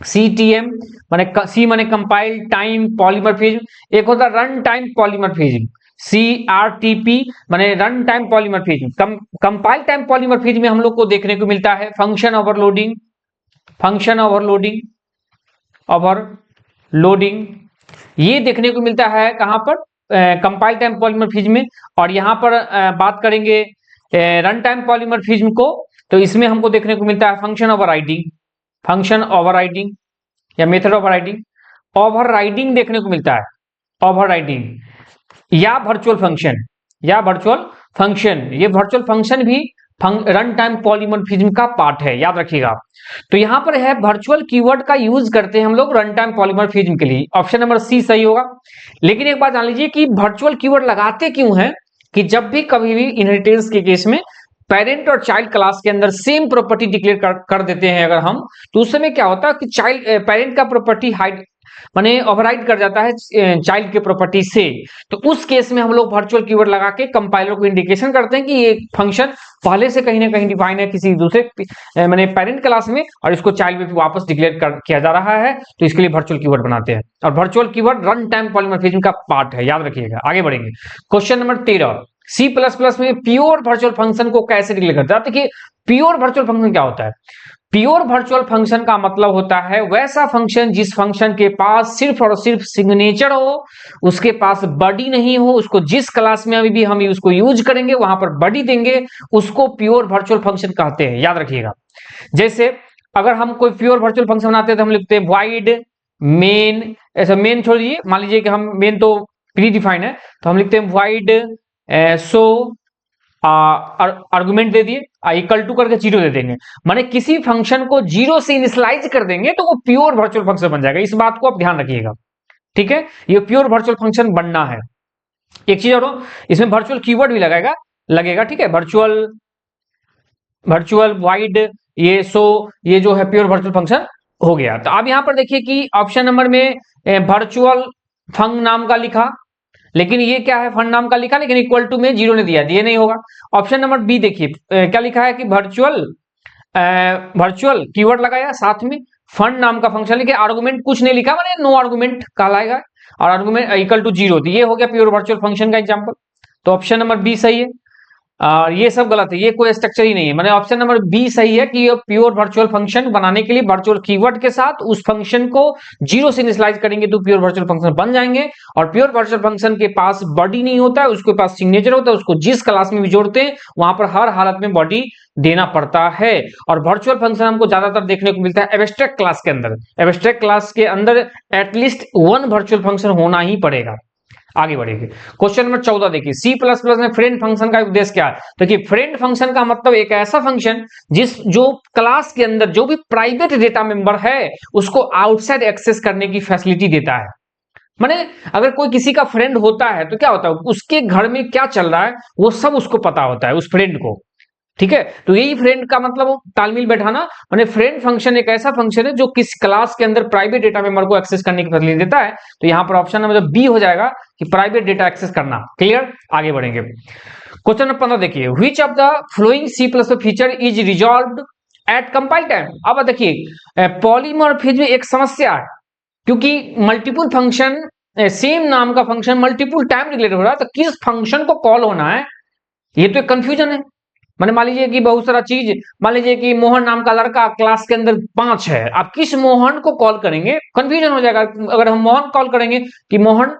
CTM माने सी माने कंपाइल टाइम पॉलीमॉर्फिज्म, एक होता है रन टाइम पॉलीमॉर्फिज्म। CRTP माने run time polymorphism. Compile time polymorphism में हम लोग को देखने को मिलता है function overloading, function overloading, overloading ये देखने को मिलता है कहां पर, कंपाइल टाइम पॉलीमॉर्फिज्म में। और यहां पर बात करेंगे रन टाइम पॉलीमॉर्फिज्म को, तो इसमें हमको देखने को मिलता है फंक्शन ओवरराइडिंग, फंक्शन ओवरराइडिंग या मेथड ओवरराइडिंग, ओवरराइडिंग देखने को मिलता है, ओवरराइडिंग या वर्चुअल फंक्शन, या वर्चुअल फंक्शन। ये वर्चुअल फंक्शन भी रन टाइम पॉलीमॉर्फिज्म का पार्ट है, याद रखिएगा। तो यहां पर है वर्चुअल कीवर्ड का यूज करते हैं हम लोग रन टाइम पॉलीमॉर्फिज्म के लिए, ऑप्शन नंबर सी सही होगा। लेकिन एक बात जान लीजिए कि वर्चुअल कीवर्ड लगाते क्यों हैं, कि जब भी कभी भी इनहेरिटेंस के केस में पेरेंट और चाइल्ड क्लास के अंदर सेम प्रॉपर्टी डिक्लेयर कर देते हैं अगर हम, तो उस समय क्या होता है कि चाइल्ड पेरेंट का प्रॉपर्टी हाइड माने ओवरराइड कर जाता है चाइल्ड के प्रॉपर्टी से। तो उस केस में हम लोग वर्चुअल कीवर्ड लगा के कंपाइलर को इंडिकेशन करते हैं कि ये फंक्शन पहले से कहीं ना कहीं डिफाइन है किसी दूसरे माने पेरेंट क्लास में, और इसको चाइल्ड में वापस डिक्लेयर किया जा रहा है, तो इसके लिए वर्चुअल कीवर्ड बनाते हैं। और virtual keyword run time polymorphism का पार्ट है, याद रखिएगा। आगे बढ़ेंगे, क्वेश्चन नंबर 13, C++ में प्योर वर्चुअल फंक्शन को कैसे डिक्लेयर करते हैं। देखिए प्योर वर्चुअल फंक्शन क्या होता है, प्योर वर्चुअल फंक्शन का मतलब होता है वैसा फंक्शन जिस फंक्शन के पास सिर्फ और सिर्फ सिग्नेचर हो, उसके पास बॉडी नहीं हो, उसको जिस क्लास में अभी भी हम उसको यूज करेंगे वहां पर बॉडी देंगे, उसको प्योर वर्चुअल फंक्शन कहते हैं, याद रखिएगा। जैसे अगर हम कोई प्योर वर्चुअल फंक्शन बनाते हैं तो हम लिखते हैं void मेन, ऐसा मेन छोड़ दीजिए, मान लीजिए कि हम मेन तो प्री डिफाइन है, तो हम लिखते हैं void सो आर्गुमेंट दे दिए इक्वल टू करके 0 दे देंगे, माने किसी फंक्शन को 0 से इनिशियलाइज कर देंगे तो वो प्योर वर्चुअल फंक्शन बन जाएगा। इस बात को आप ध्यान रखिएगा, ठीक है, ये प्योर वर्चुअल फंक्शन बनना है। एक चीज और, इसमें वर्चुअल कीवर्ड भी लगेगा, ठीक है, वर्चुअल वाइड ये सो ये जो है प्योर वर्चुअल फंक्शन हो गया। तो अब यहां पर देखिए कि ऑप्शन नंबर में वर्चुअल फंग नाम का लिखा, लेकिन ये क्या है फंड नाम का लिखा, लेकिन इक्वल टू में 0 ने दिया, ये नहीं होगा। ऑप्शन नंबर बी देखिए क्या लिखा है कि वर्चुअल कीवर्ड लगाया, साथ में फंड नाम का फंक्शन लिखे, आर्गुमेंट कुछ नहीं लिखा, माने नो आर्गुमेंट कहलाएगा, और आर्गुमेंट इक्वल टू 0, ये हो गया प्योर वर्चुअल फंक्शन का एग्जांपल। तो ऑप्शन नंबर बी सही है, और ये सब गलत है, ये कोई स्ट्रक्चर ही नहीं है। मैंने ऑप्शन नंबर बी सही है कि ये प्योर वर्चुअल फंक्शन बनाने के लिए वर्चुअल कीवर्ड के साथ उस फंक्शन को 0 से इनिशियलाइज करेंगे तो प्योर वर्चुअल फंक्शन बन जाएंगे। और प्योर वर्चुअल फंक्शन के पास बॉडी नहीं होता है, उसके पास सिग्नेचर होता है, उसको जिस क्लास में भी जोड़ते हैं वहां पर हर हालत में बॉडी देना पड़ता है। और वर्चुअल फंक्शन हमको ज्यादातर देखने को मिलता है एब्स्ट्रैक्ट क्लास के अंदर, एब्स्ट्रैक्ट क्लास के अंदर एटलीस्ट 1 वर्चुअल फंक्शन होना ही पड़ेगा। आगे बढ़ेंगे, क्वेश्चन नंबर 14 देखिए, C++ में फ्रेंड फंक्शन का उद्देश्य क्या है। देखिए फ्रेंड फंक्शन का मतलब एक ऐसा फंक्शन जो क्लास के अंदर जो भी प्राइवेट डेटा मेंबर है उसको आउटसाइड एक्सेस करने की फैसिलिटी देता है। माने अगर कोई किसी का फ्रेंड होता है तो क्या होता है, उसके घर में क्या चल रहा है वो सब उसको पता होता है, उस फ्रेंड को, ठीक है। तो यही फ्रेंड का मतलब तालमेल बैठाना, माने फ्रेंड फंक्शन एक ऐसा फंक्शन है जो किस क्लास के अंदर प्राइवेट डेटा मेंबर को एक्सेस करने की फैसिलिटी देता है। तो यहां पर ऑप्शन नंबर बी हो जाएगा कि प्राइवेट डेटा एक्सेस करना। क्लियर, आगे बढ़ेंगे, क्वेश्चन नंबर 15 देखिए, which of the flowing C++ feature is resolved eight compile time. अब देखिए पॉलीमॉर्फिज्म एक समस्या है, क्योंकि मल्टीपल फंक्शन सेम नाम का फंक्शन मल्टीपल टाइम डिक्लेयर हो रहा है, तो किस फंक्शन को कॉल होना है ये तो एक कंफ्यूजन है। मैंने मान लीजिए कि बहुत सारा चीज, मान लीजिए कि मोहन नाम का लड़का क्लास के अंदर 5 है, आप किस मोहन को कॉल करेंगे, कंफ्यूजन हो जाएगा। अगर हम मोहन कॉल करेंगे कि मोहन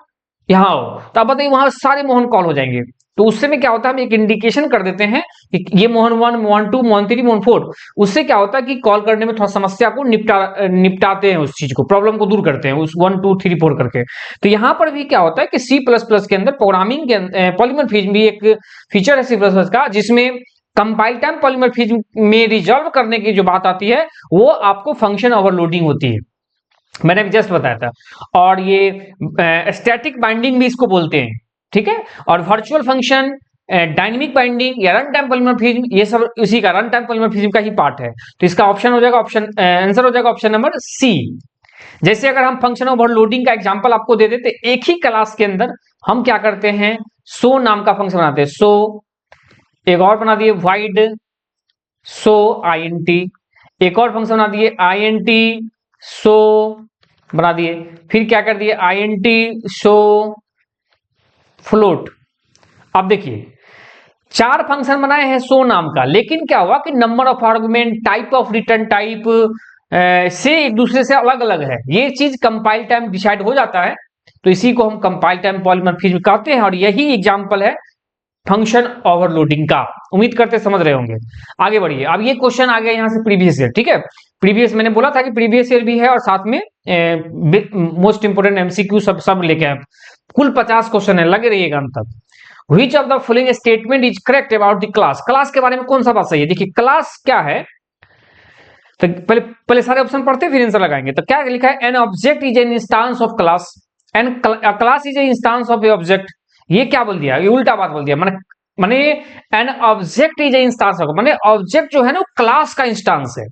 यहाँ हो, तो आप बताइए वहां सारे मोहन कॉल हो जाएंगे। तो उससे में क्या होता है, हम एक इंडिकेशन कर देते हैं कि ये मोहन 1, मोहन 2, मोहन 3, मोहन 4। उससे क्या होता है कि कॉल करने में थोड़ा समस्या को निपटाते हैं, उस चीज को, प्रॉब्लम को दूर करते हैं उस 1 2 3 4 करके। तो यहां पर भी क्या होता है कि C++ के अंदर प्रोग्रामिंग के पॉलीमॉर्फिज्म भी एक फीचर है C++ का, जिसमें कंपाइल टाइम पॉलीमॉर्फिज्म में रिजॉल्व करने की जो बात आती है वो आपको फंक्शन ओवरलोडिंग होती है, मैंने अभी जस्ट बताया था। और ये स्टैटिक बाइंडिंग भी इसको बोलते हैं, ठीक है। और वर्चुअल फंक्शन, डायनेमिक बाइंडिंग या रन टाइम पॉलीमॉर्फिज्म, ये सब उसी का रन टाइम पॉलीमॉर्फिज्म का ही पार्ट है। तो इसका ऑप्शन हो जाएगा, आंसर हो जाएगा ऑप्शन नंबर सी। जैसे अगर हम फंक्शन ओवरलोडिंग का एग्जांपल आपको दे देते, एक ही क्लास के अंदर हम क्या करते हैं, सो नाम का फंक्शन बनाते हैं, सो एक और बना दिए void सो int, एक और फंक्शन बना दिए int सो बना दिए, फिर क्या कर दिए int सो फ्लोट, अब देखिए 4 फंक्शन बनाए हैं सो नाम का, लेकिन क्या हुआ कि number of argument, type of return type से एक दूसरे से अलग अलग है। ये चीज कंपाइल टाइम डिसाइड हो जाता है, तो इसी को हम कंपाइल टाइम पॉलीमॉर्फिज्म कहते हैं, और यही एग्जांपल है फंक्शन ओवरलोडिंग का। उम्मीद करते समझ रहे होंगे। आगे बढ़िए। अब ये क्वेश्चन आ गया यहाँ से प्रीवियस ईयर, ठीक है। प्रीवियस मैंने बोला था कि प्रीवियस ईयर भी है और साथ में मोस्ट इंपोर्टेंट एमसीक्यू सब लेके आए। कुल 50 क्वेश्चन है, लगे रहिएगा अंत तक। Which of the following statement is correct about the class? Class के बारे में कौन सा बात सही है? देखिए क्लास क्या है, तो पहले सारे ऑप्शन पढ़ते फिर आंसर लगाएंगे। तो क्या लिखा है? An object is an instance of class, an class is a instance of a object. ये क्या बोल दिया? ये उल्टा बात बोल दिया। माने N object is a instance of, माने ऑब्जेक्ट जो है ना क्लास का इंस्टांस है,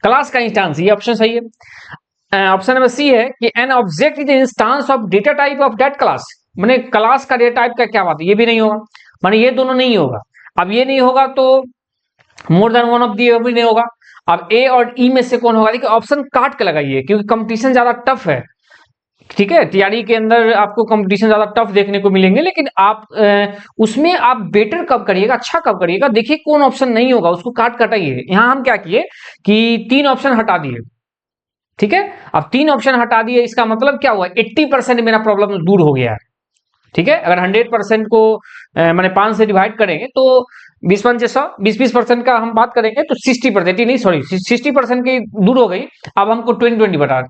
क्लास का इंस्टांस। ये ऑप्शन सही है। ऑप्शन नंबर सी है कि N object is a instance of data type of that class. माने क्लास का डेटा टाइप का क्या बात है? ये भी नहीं होगा। माने ये दोनों नहीं होगा। अब ये नहीं होगा तो मोर देन वन ऑफ दी भी नहीं होगा। अब ए और ई में से कौन होगा? देखिए ऑप्शन काट के लगाइए क्योंकि कंपटीशन ज्यादा टफ है, ठीक है। टीआरई के अंदर आपको कंपटीशन ज्यादा टफ देखने को मिलेंगे, लेकिन आप उसमें आप बेटर कब करिएगा, अच्छा कब करिएगा। देखिए कौन ऑप्शन नहीं होगा उसको काट कटाइए। यहां हम क्या किए कि 3 ऑप्शन हटा दिए, ठीक है। अब 3 ऑप्शन हटा दिए, इसका मतलब क्या हुआ? 80% मेरा प्रॉब्लम दूर हो गया है, ठीक है। अगर 100% को मैंने 5 से डिवाइड करेंगे तो 20-20% का हम बात करेंगे तो 60%, नहीं सॉरी 60% की दूर हो गई। अब हमको 20-20 बता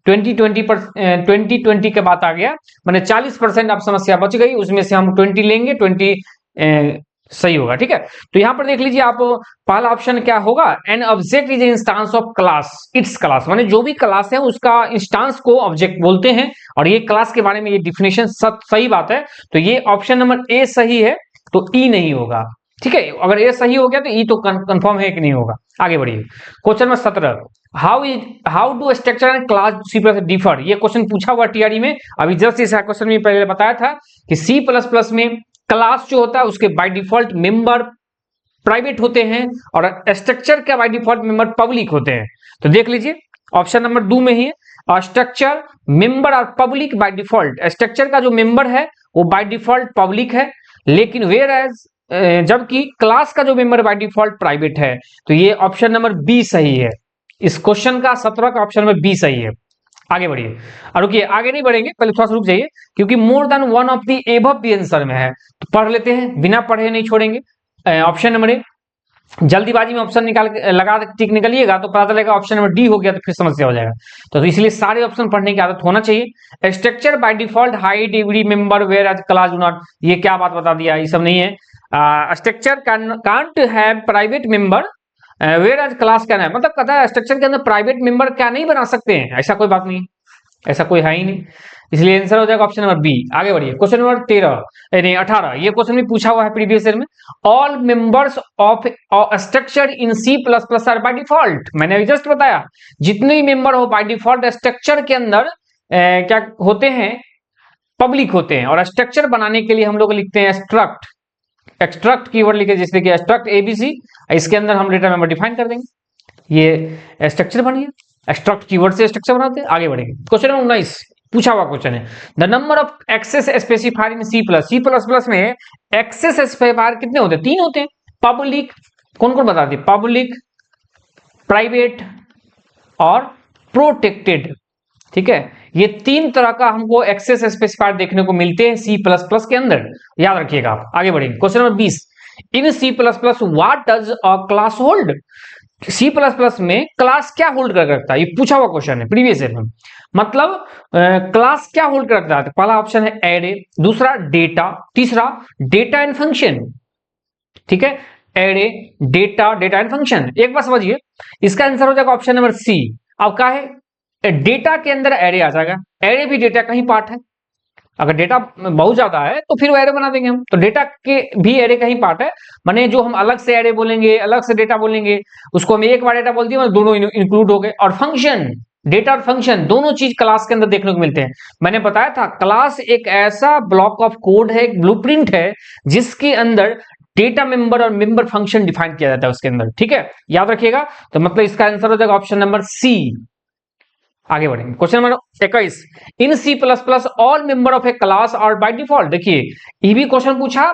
20-20 के बात आ गया, मैंने 40% अब समस्या बच गई, उसमें से हम 20 लेंगे, 20 सही होगा, ठीक है। तो यहां पर देख लीजिए आप, पहला ऑप्शन क्या होगा? N object is instance of class, it's class, माने जो भी क्लास है उसका इंस्टांस को ऑब्जेक्ट बोलते हैं, और ये क्लास के बारे में ये डिफिनेशन सही बात है। तो ये ऑप्शन नंबर ए सही है, तो ई नहीं होगा, ठीक है। अगर ए सही हो गया तो ई तो कंफर्म है कि नहीं होगा। आगे बढ़िए। Question number 17, how do structure and class C plus differ? ये क्वेश्चन पूछा हुआ टीआरई में। अभी जस्ट इस क्वेश्चन में पहले बताया था कि सी प्लस प्लस में क्लास जो होता है उसके बाय डिफॉल्ट मेंबर प्राइवेट होते हैं और स्ट्रक्चर के बाय डिफॉल्ट मेंबर पब्लिक होते हैं। तो देख लीजिए ऑप्शन नंबर 2 में ही है, स्ट्रक्चर मेंबर और पब्लिक बाय डिफॉल्ट। स्ट्रक्चर का जो मेंबर है वो बाय डिफॉल्ट पब्लिक है, लेकिन वेयर एज जबकि क्लास का जो मेंबर बाय डिफॉल्ट प्राइवेट है। तो ये ऑप्शन नंबर बी सही है। इस क्वेश्चन का 17 का ऑप्शन नंबर बी सही है। आगे बढ़िए। और रुकिए, आगे नहीं बढ़ेंगे, पहले थोड़ा सा रुक जाइए, क्योंकि मोर than one of the above भी आंसर में है, तो पढ़ लेते हैं, बिना पढ़े नहीं छोड़ेंगे। ऑप्शन नंबर ए, जल्दीबाजी में ऑप्शन निकाल लगा टिक निकलिएगा तो पता चलेगा ऑप्शन नंबर डी हो गया तो फिर समस्या हो जाएगा। तो इसलिए सारे ऑप्शन पढ़ने की आदत होना चाहिए। Structure by default hide every member where as class do not, ये क्या बात बता दिया, ये सब नहीं है। Structure can't have private member where as class can है, मतलब कहता है स्ट्रक्चर के अंदर प्राइवेट मेंबर क्या नहीं बना सकते हैं, ऐसा कोई बात नहीं, ऐसा कोई है ही नहीं। इसलिए आंसर हो जाएगा ऑप्शन नंबर बी। आगे बढ़िए। क्वेश्चन नंबर 18, ये क्वेश्चन भी पूछा हुआ है प्रीवियस ईयर में। All members of structure in C plus plus are by default. मैंने अभी जस्ट बताया जितने भी मेंबर हो बाय डिफॉल्ट स्ट्रक्चर के अंदर क्या होते हैं? पब्लिक होते हैं। और स्ट्रक्चर बनाने के लिए हम लोग लिखते हैं स्ट्रक्ट, एक्सट्रक्ट कीवर्ड लिखे, जैसे कि स्ट्रक्ट एबीसी, इसके अंदर हम डेटा मेंबर डिफाइन कर देंगे, ये स्ट्रक्चर बन गया। एक्सट्रक्ट कीवर्ड से स्ट्रक्चर बनाते हैं। आगे बढ़ेंगे। क्वेश्चन नंबर 19 पूछा हुआ क्वेश्चन है, the number of access specifier in C plus plus में एक्सेस स्पेसिफायर कितने होते हैं? 3 होते हैं। पब्लिक, कौन कौन बता दिए? पब्लिक, प्राइवेट और प्रोटेक्टेड, ठीक है। ये 3 तरह का हमको एक्सेस स्पेसिफायर देखने को मिलते हैं सी प्लस प्लस के अंदर, याद रखिएगा आप। आगे बढ़ेंगे। Question number 20, in C plus plus what does a class hold? C plus plus में क्लास क्या होल्ड कर रखता है? ये पूछा हुआ क्वेश्चन है प्रीवियस ईयर में। मतलब क्लास क्या होल्ड कर रखता है? पहला ऑप्शन है एरे, दूसरा डेटा, तीसरा डेटा एंड फंक्शन, ठीक है। Array, data, data and function. एक बार समझिए, इसका आंसर हो जाएगा ऑप्शन नंबर सी। अब क्या है? डेटा के अंदर एरे आ जाएगा, एरे भी डेटा का ही पार्ट है। अगर डेटा बहुत ज्यादा है तो फिर वो एरे बना देंगे हम, तो डेटा के भी एरे का ही पार्ट है। माने जो हम अलग से एरे बोलेंगे, अलग से डेटा बोलेंगे, उसको हम एक बार डेटा बोल दिए, दोनों इंक्लूड हो गए। और फंक्शन, डेटा और फंक्शन दोनों चीज क्लास के अंदर देखने को मिलते हैं। मैंने बताया था क्लास एक ऐसा ब्लॉक ऑफ कोड है, एक ब्लूप्रिंट है, जिसके अंदर डेटा मेंबर और मेंबर फंक्शन डिफाइन किया जाता है उसके अंदर, ठीक है, याद रखिएगा। तो मतलब इसका आंसर हो जाएगा ऑप्शन नंबर सी। आगे बढ़ेंगे। Question number 21, in C plus plus all member of a class are by default. देखिए ये भी क्वेश्चन पूछा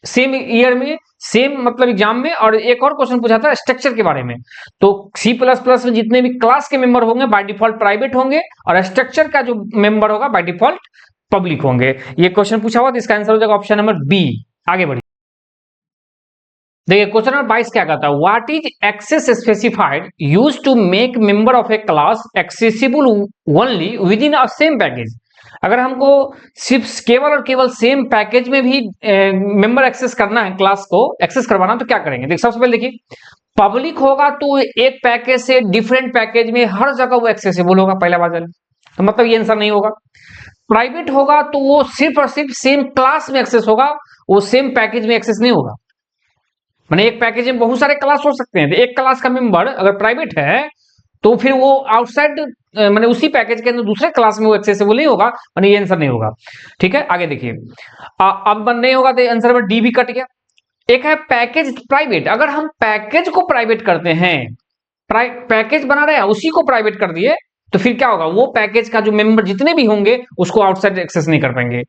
सेम ईयर में, सेम मतलब एग्जाम में, और एक और क्वेश्चन पूछा था स्ट्रक्चर के बारे में। तो सी प्लस प्लस में जितने भी क्लास के मेंबर होंगे बाय डिफॉल्ट प्राइवेट होंगे, और स्ट्रक्चर का जो मेंबर होगा बाय डिफॉल्ट पब्लिक होंगे। ये क्वेश्चन पूछा हुआ, तो इसका आंसर हो जाएगा ऑप्शन नंबर बी। आगे बढ़िए, देखिए क्वेश्चन नंबर 22 क्या कहता है, what is access specified use to make member of a class accessible only within a same package. अगर हमको सिर्फ केवल और केवल सेम पैकेज में भी मेंबर एक्सेस करना है, क्लास को एक्सेस करवाना, तो क्या करेंगे। देखिए सबसे पहले देखिए, पब्लिक होगा तो एक पैकेज से डिफरेंट पैकेज में हर जगह वो एक्सेसिबल होगा, पहला बात है, तो मतलब ये आंसर नहीं होगा। प्राइवेट होगा तो वो सिर्फ और सिर्फ सेम क्लास में एक्सेस होगा, वो सेम पैकेज में एक्सेस नहीं होगा। माने एक पैकेज में बहुत सारे क्लास हो सकते हैं, तो एक क्लास का मेंबर अगर प्राइवेट है तो फिर वो आउटसाइड माने उसी पैकेज के अंदर दूसरे क्लास में वो एक्सेसिबल नहीं होगा, माने ये आंसर नहीं होगा। ठीक है, आगे देखिए, अब नहीं होगा तो आंसर में डी भी कट गया। एक है पैकेज प्राइवेट, अगर हम पैकेज को प्राइवेट करते हैं, पैकेज बना रहे हैं उसी को प्राइवेट कर दिए, तो फिर क्या होगा, वो पैकेज का जो मेंबर जितने भी होंगे उसको आउटसाइड एक्सेस नहीं कर पाएंगे।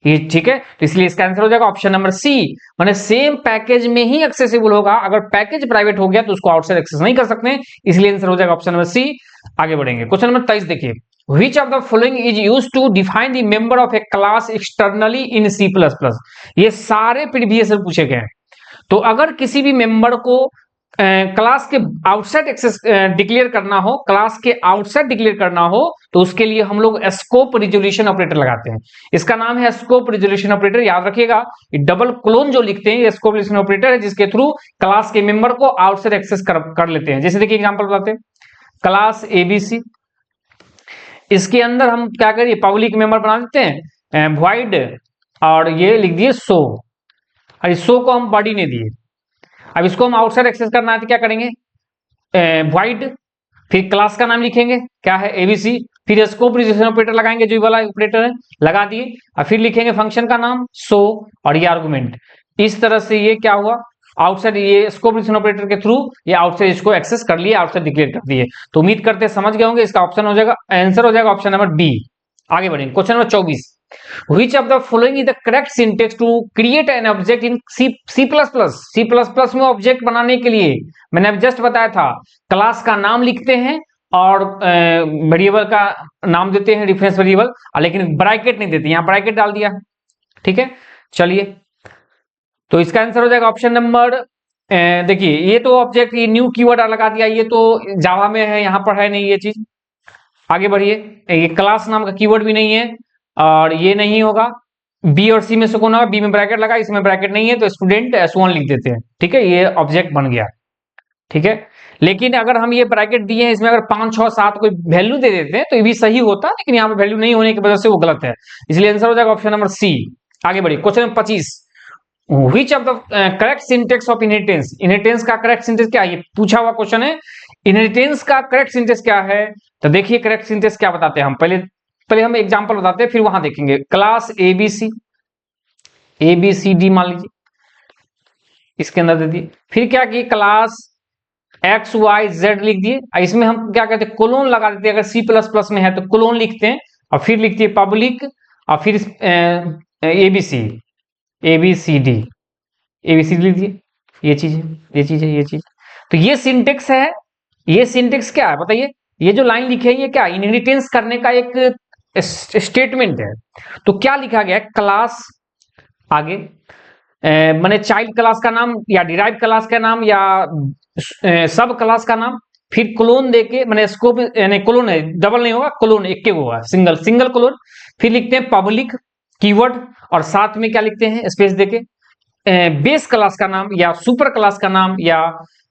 ये ठीक है, तो इसलिए इसका आंसर हो जाएगा ऑप्शन नंबर सी, माने सेम पैकेज में ही एक्सेसिबल होगा। अगर पैकेज प्राइवेट हो गया तो उसको आउटसाइड एक्सेस नहीं कर सकते, इसलिए आंसर हो जाएगा ऑप्शन नंबर सी। आगे बढ़ेंगे, क्वेश्चन नंबर 23 देखिए, which of the following is used to define the member of a class externally in C++। ये सारे प्रीवियस पूछे गए हैं। तो अगर किसी भी मेंबर को क्लास के आउटसाइड एक्सेस डिक्लेयर करना हो, क्लास के आउटसाइड डिक्लेयर करना हो, तो उसके लिए हम लोग स्कोप रिजोल्यूशन ऑपरेटर लगाते हैं। इसका नाम है स्कोप रिजोल्यूशन ऑपरेटर, याद रखिएगा। डबल क्लोन जो लिखते हैं ये स्कोप रिजोल्यूशन ऑपरेटर है, जिसके थ्रू क्लास के मेंबर को आउटसाइड एक्सेस कर लेते हैं। जैसे देखिए एग्जांपल बताते हैं, क्लास एबीसी, इसके अंदर हम क्या करिए, पब्लिक मेंबर बना देते हैं वॉइड, और ये लिख दिए शो, और इस शो को हम बॉडी ने दिए। अब इसको हम आउटसाइड एक्सेस करना है तो क्या करेंगे, वॉइड, फिर क्लास का नाम लिखेंगे क्या है एबीसी, फिर स्कोप रिजोल्यूशन ऑपरेटर लगाएंगे, जो वाला ऑपरेटर है लगा दिए, और फिर लिखेंगे फंक्शन का नाम शो और ये आर्गुमेंट। इस तरह से ये क्या हुआ, आउटसाइड, ये स्कोप रिजोल्यूशन ऑपरेटर के थ्रू ये आउटसाइड इसको एक्सेस कर लिए, आउटसाइड डिक्लेयर कर दिए। तो उम्मीद करते समझ गए होंगे, इसका ऑप्शन हो जाएगा, आंसर हो जाएगा ऑप्शन नंबर बी। आगे बढ़ेंगे, question number 24, Which of the following is the correct syntax to create an object in C++? C++ में ऑब्जेक्ट बनाने के लिए मैंने अब जस्ट बताया था, क्लास का नाम लिखते हैं और वेरिएबल का नाम देते हैं, रेफरेंस वेरिएबल, लेकिन ब्रैकेट नहीं देते, यहाँ ब्रैकेट डाल दिया। ठीक है, चलिए, तो इसका आंसर हो जाएगा ऑप्शन नंबर, देखिए ये तो ऑब्जेक्ट, ये न्यू कीवर्ड लगा दिया, ये तो जावा में है, यहाँ पर है नहीं ये चीज। आगे बढ़िए, ये क्लास नाम का कीवर्ड भी नहीं है, और ये नहीं होगा, बी और सी में से कौन होगा, बी में ब्रैकेट लगा, इसमें ब्रैकेट नहीं है, तो स्टूडेंट S1 लिख देते हैं। ठीक है, ये ऑब्जेक्ट बन गया। ठीक है, लेकिन अगर हम ये ब्रैकेट दिए हैं, इसमें अगर 5, 6, 7 कोई वैल्यू दे देते हैं तो ये भी सही होता है, लेकिन यहाँ पे वैल्यू नहीं होने की वजह से वो गलत है, इसलिए आंसर हो जाएगा ऑप्शन नंबर सी। आगे बढ़िए, question number 25, Which of the correct syntax of inheritance, inheritance का करेक्ट सिंटेक्स क्या है, ये पूछा हुआ क्वेश्चन है। इनहेरिटेंस का करेक्ट सिंटेक्स क्या है, तो देखिए करेक्ट सिंटेक्स क्या बताते हैं हम, पहले हम एग्जांपल बताते हैं, फिर वहां देखेंगे। क्लास एबीसी, ABCD मान लीजिए, इसके अंदर दे दिए, फिर क्या किए, क्लास XYZ लिख दिए, इसमें हम क्या कहते हैं, कोलोन लगा देते हैं। अगर C++ में है तो कोलोन लिखते हैं, और फिर लिखते हैं पब्लिक, और फिर ABCD लिख दिए, ये चीज है, ये चीज है, ये चीज। तो ये सिंटेक्स है, ये सिंटेक्स क्या है बताइए, ये जो लाइन लिखी है ये क्या, इनहेरिटेंस करने का एक स्टेटमेंट है। तो क्या लिखा गया, क्लास आगे माने चाइल्ड क्लास का नाम, या डिराइव क्लास का नाम, या सब क्लास का नाम, फिर क्लोन देके, माने स्कोप यानी क्लोन है, डबल नहीं होगा, क्लोन एक के होगा, सिंगल क्लोन, फिर लिखते हैं पब्लिक कीवर्ड, और साथ में क्या लिखते हैं, स्पेस देके बेस क्लास का नाम, या सुपर क्लास का नाम, या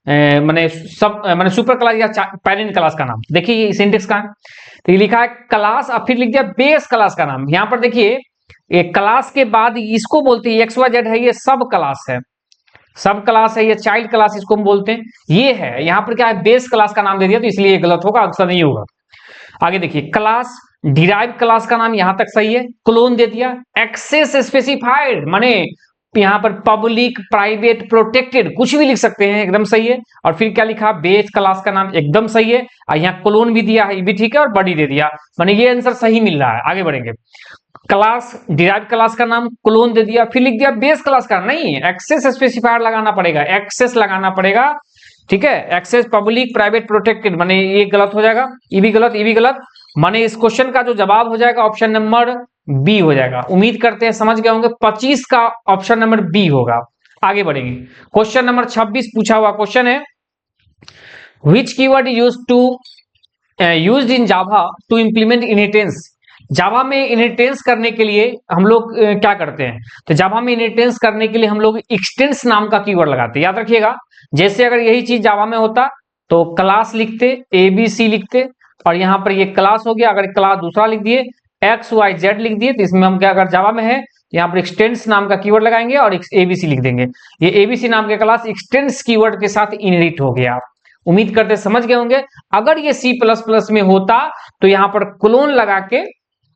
माने सब माने सुपर क्लास या पेरेंट क्लास का नाम। देखिए ये सिंटेक्स का है, तो ये लिखा है क्लास, और फिर लिख दिया बेस क्लास का नाम। यहाँ पर देखिए एक क्लास के बाद इसको बोलते हैं XYZ है, ये सब क्लास है, सब क्लास है, ये चाइल्ड क्लास इसको हम बोलते हैं, ये है। यहाँ पर क्या है, बेस क्लास का नाम दे दिया, तो इसलिए ये गलत होगा, आंसर नहीं होगा। आगे देखिए, क्लास डिराइव क्लास का नाम यहां तक सही है, क्लोन दे दिया, एक्सेस स्पेसिफाइड माने यहाँ पर पब्लिक, प्राइवेट, प्रोटेक्टेड कुछ भी लिख सकते हैं, एकदम सही है। और फिर क्या लिखा, बेस क्लास का नाम एकदम सही है, और यहाँ क्लोन भी दिया है, ये भी ठीक है, और बॉडी दे दिया, माने ये आंसर सही मिल रहा है। आगे बढ़ेंगे, क्लास, डिराइव क्लास का नाम क्लोन दे दिया, फिर लिख दिया बेस क्लास का, नहीं, एक्सेस स्पेसिफायर लगाना पड़ेगा, एक्सेस लगाना पड़ेगा, ठीक है। एक्सेस पब्लिक प्राइवेट प्रोटेक्टेड, माने ये गलत हो जाएगा, ये भी गलत, ये भी गलत, माने इस क्वेश्चन का जो जवाब हो जाएगा ऑप्शन नंबर बी हो जाएगा। उम्मीद करते हैं समझ गए होंगे, 25 का ऑप्शन नंबर बी होगा। आगे बढ़ेंगे, क्वेश्चन नंबर 26 पूछा हुआ क्वेश्चन है, which keyword used in Java to implement inheritance. Java में इनहेरिटेंस करने के लिए हम लोग क्या करते हैं, तो जावा में इनहेरिटेंस करने के लिए हम लोग एक्सटेंस नाम का कीवर्ड लगाते हैं, याद रखिएगा। जैसे अगर यही चीज जावा में होता तो क्लास लिखते, एबीसी लिखते, और यहाँ पर ये क्लास हो गया, अगर क्लास दूसरा लिख दिए, एक्स वाई जेड लिख दिए, तो इसमें हम क्या, अगर जावा में है यहाँ पर एक्सटेंस नाम का कीवर्ड लगाएंगे और एबीसी लिख देंगे। ये एबीसी नाम के क्लास एक्सटेंस कीवर्ड के साथ इनहेरिट हो गया। उम्मीद करते समझ गए होंगे। अगर ये सी प्लस प्लस में होता तो यहां पर क्लोन लगा के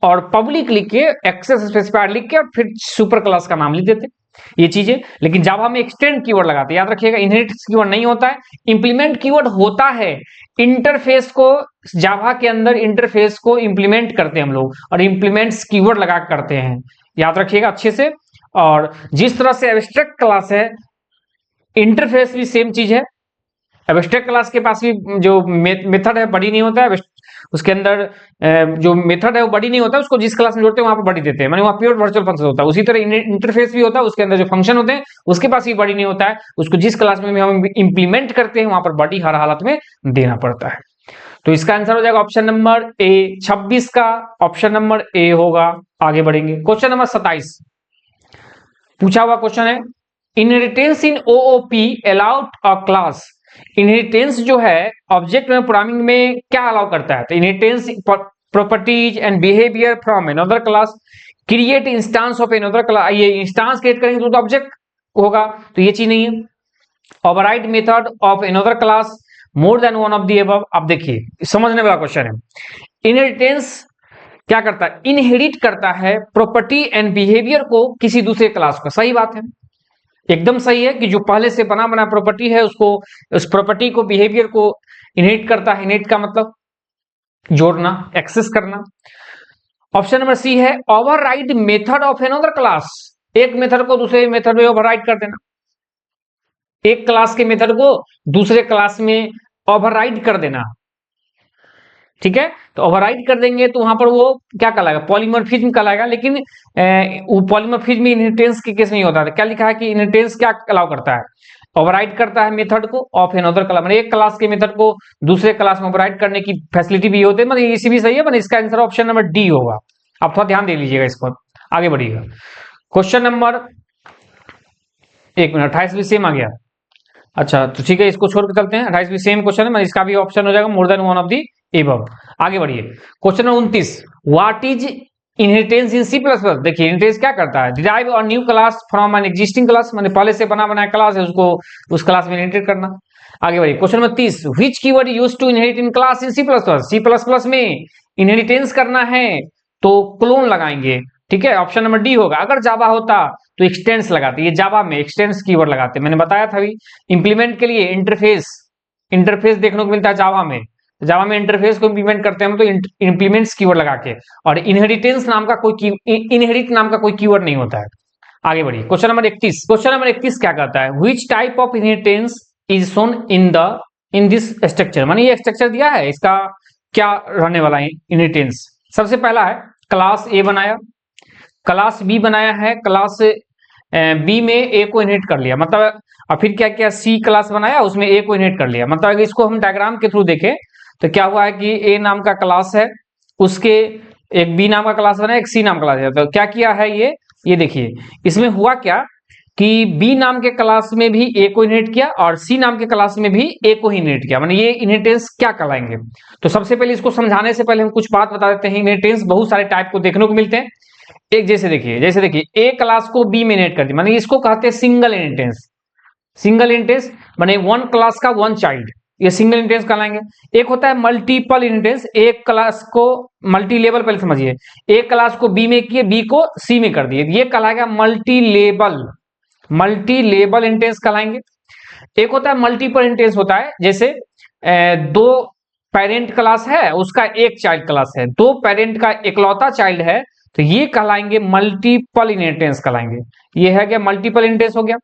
और पब्लिक लिख के, एक्सेस स्पेसिफायर लिख के, और फिर सुपर क्लास का नाम लिख देते, ये चीजें। लेकिन जावा में एक्सटेंड कीवर्ड लगाते, याद रखिएगा। इनहेरिट कीवर्ड नहीं होता है, इंप्लीमेंट कीवर्ड होता है। इंटरफेस को, जावा के अंदर इंटरफेस को इंप्लीमेंट करते हैं हम लोग, और इंप्लीमेंट्स कीवर्ड लगा करते हैं, याद रखिएगा अच्छे से। और जिस तरह से एब्स्ट्रैक्ट क्लास है, इंटरफेस भी सेम चीज है। एब्स्ट्रैक्ट क्लास के पास भी जो मेथड है बड़ी नहीं होता है, उसके अंदर जो मेथड है वो बड़ी नहीं होता है, उसको जिस क्लास में जोड़ते हैं वहां पर बड़ी देते हैं, माने वहां प्योर वर्चुअल फंक्शन होता है। उसी तरह इंटरफेस भी होता है, उसके अंदर जो फंक्शन होते हैं उसके पास भी बड़ी नहीं होता है, उसको जिस क्लास में हम इंप्लीमेंट करते हैं वहां पर बड़ी हर हालत में देना पड़ता है। तो इसका आंसर हो जाएगा ऑप्शन नंबर ए, 26 का ऑप्शन नंबर ए होगा। आगे बढ़ेंगे, क्वेश्चन नंबर 27 पूछा हुआ क्वेश्चन है, inheritance in OOP allowed a class. Inheritance जो है ऑब्जेक्ट में प्रोग्रामिंग में क्या अलाउ करता है, तो inheritance properties and behaviour from another class, create instance of another class. ये इंस्टेंस क्रिएट करेंगे तो ऑब्जेक्ट होगा, तो ये चीज नहीं है। Override method of another class, more than one of the above. अब देखिए समझने वाला क्वेश्चन है, इनहेरिटेंस क्या करता है, इनहेरिट करता है प्रॉपर्टी एंड बिहेवियर को किसी दूसरे क्लास का। सही बात है, एकदम सही है कि जो पहले से बना बना प्रॉपर्टी है उसको, उस प्रॉपर्टी को, बिहेवियर को इनहेरिट करता है। इनहेरिट का मतलब जोड़ना, एक्सेस करना। ऑप्शन नंबर सी है override method of another class, एक मेथड को दूसरे मेथड में ओवरराइड कर देना, एक क्लास के मेथड को दूसरे क्लास में ओवरराइड कर देना, ठीक है। तो ओवरराइड कर देंगे तो वहां पर वो क्या कहलाएगा, पॉलीमॉर्फिज्म कहलाएगा। लेकिन वो पॉलीमॉर्फिज्म इनहेरिटेंस के केस नहीं होता है। क्या लिखा है कि इनहेरिटेंस क्या अलाउ करता है, ओवरराइड करता है मेथड को ऑफ अनदर क्लास, मतलब एक क्लास के मेथड को दूसरे क्लास में ओवरराइड करने की फैसिलिटी भी होती है। मतलब इसी भी सही है, मतलब इसका आंसर ऑप्शन नंबर डी होगा। आप थोड़ा ध्यान दे लीजिएगा इसको, आगे बढ़िएगा। क्वेश्चन नंबर, एक मिनट, 28 भी सेम आ गया। अच्छा तो ठीक है, इसको छोड़ के चलते हैं। 28 भी सेम क्वेश्चन है, मतलब इसका भी ऑप्शन हो जाएगा more than one of the above. आगे बढ़िए, question number 29, what is inheritance in C plus plus. देखिए इनहेरिटेंस क्या करता है, derive a new class from an existing class, माने पहले से बना बनाया क्लास है उसको उस क्लास में इनहेरिट करना। आगे बढ़िए, question number 30, which keyword used to inherit in class in C plus plus. C plus plus में इनहेरिटेंस करना है तो क्लोन लगाएंगे, ठीक है। ऑप्शन नंबर डी होगा। अगर जावा होता तो एक्सटेंस लगाते, ये जावा में एक्सटेंस कीवर्ड लगाते, मैंने बताया था अभी। इंप्लीमेंट के लिए इंटरफेस देखने को मिलता है जावा में, जावा में इंटरफेस को इंप्लीमेंट करते हैं हम तो इंप्लीमेंट्स कीवर्ड लगा के, और इनहेरिटेंस नाम का कोई इनहेरिट नाम का कोई कीवर्ड नहीं होता है। आगे बढ़िए, क्वेश्चन नंबर 31, क्वेश्चन नंबर 31 क्या कहता है, which type of inheritance is shown in this structure. माने ये स्ट्रक्चर दिया है, इसका क्या रहने वाला है इनहेरिटेंस। सबसे पहला है क्लास ए बनाया, क्लास बी बनाया है, क्लास बी में ए को इनहेरिट कर लिया, मतलब और फिर क्या किया, सी क्लास बनाया उसमें ए को इनहेरिट कर लिया। मतलब अगर इसको हम डायग्राम के थ्रू देखें तो क्या हुआ है कि ए नाम का क्लास है, उसके एक बी नाम का क्लास बना, एक सी नाम का क्लास है। तो क्या किया है ये देखिए इसमें हुआ क्या कि बी नाम के क्लास में भी ए को इनहेरिट किया और सी नाम के क्लास में भी ए को ही इनहेरिट किया। माने ये इनहेरिटेंस क्या कहलाएंगे। तो सबसे पहले इसको समझाने से पहले हम कुछ बात बता देते हैं। इनहेरिटेंस बहुत सारे टाइप को देखने को मिलते हैं। एक जैसे देखिए ए क्लास को बी में इनहेरिट कर दी, माने इसको कहते हैं सिंगल इनहेरिटेंस। सिंगल इनहेरिटेंस माने वन क्लास का वन चाइल्ड, ये सिंगल इनहेरिटेंस कहलाएंगे। एक होता है मल्टीपल इनहेरिटेंस, एक क्लास को मल्टी लेवल, पहले समझिए, एक क्लास को बी में किए, बी को सी में कर दिए, ये कहलाएगा मल्टी लेवल इनहेरिटेंस कहलाएंगे। एक होता है मल्टीपल इनहेरिटेंस, होता है जैसे दो पेरेंट क्लास है, उसका एक चाइल्ड क्लास है, दो पेरेंट का इकलौता चाइल्ड है तो ये कहलाएंगे मल्टीपल इनहेरिटेंस कहलाएंगे। ये है क्या, मल्टीपल इनहेरिटेंस हो गया।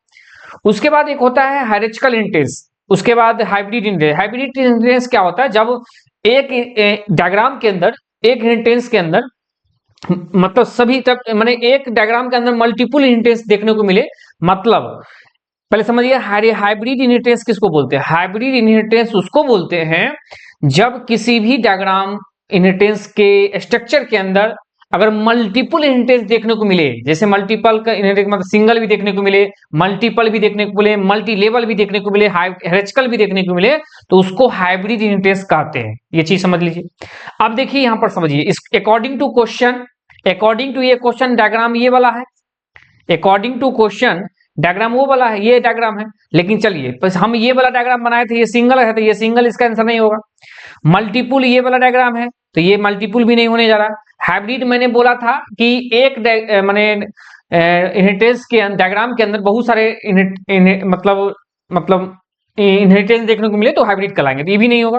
उसके बाद एक होता है हायरार्चिकल इनहेरिटेंस, उसके बाद हाइब्रिड इनहेरिटेंस। हाइब्रिड इनहेरिटेंस क्या होता है, जब एक डायग्राम के अंदर, एक इनहेरिटेंस के अंदर मतलब सभी तक माने एक डायग्राम के अंदर मल्टीपल इनहेरिटेंस देखने को मिले, मतलब पहले समझिए हाइब्रिड इनहेरिटेंस किसको बोलते हैं। हाइब्रिड इनहेरिटेंस उसको बोलते हैं जब किसी भी डायग्राम इनहेरिटेंस के स्ट्रक्चर के अंदर अगर मल्टीपल इनहेरिटेंस देखने को मिले, जैसे मल्टीपल का इनहेरिटेंस मतलब सिंगल भी देखने को मिले, मल्टीपल भी देखने को मिले, मल्टी लेवल भी देखने को मिले, हायरार्चिकल भी देखने को मिले, तो उसको हाइब्रिड इनहेरिटेंस कहते हैं। ये चीज समझ लीजिए। अब देखिए यहां पर समझिए, इस according to question, according to ये क्वेश्चन डायग्राम ये वाला है, अकॉर्डिंग टू क्वेश्चन डायग्राम वो वाला है, ये डायग्राम है। लेकिन चलिए बस हम ये वाला डायग्राम बनाए थे, ये सिंगल है तो ये सिंगल इसका आंसर नहीं होगा। मल्टीपुल ये वाला डायग्राम है तो ये मल्टीपुल भी नहीं होने जा रहा। हाइब्रिड मैंने बोला था कि एक माने इनहेरिटेंस के डायग्राम के अंदर बहुत सारे मतलब इनहेरिटेंस देखने को मिले तो हाइब्रिड कहलाएंगे, तो ये भी नहीं होगा।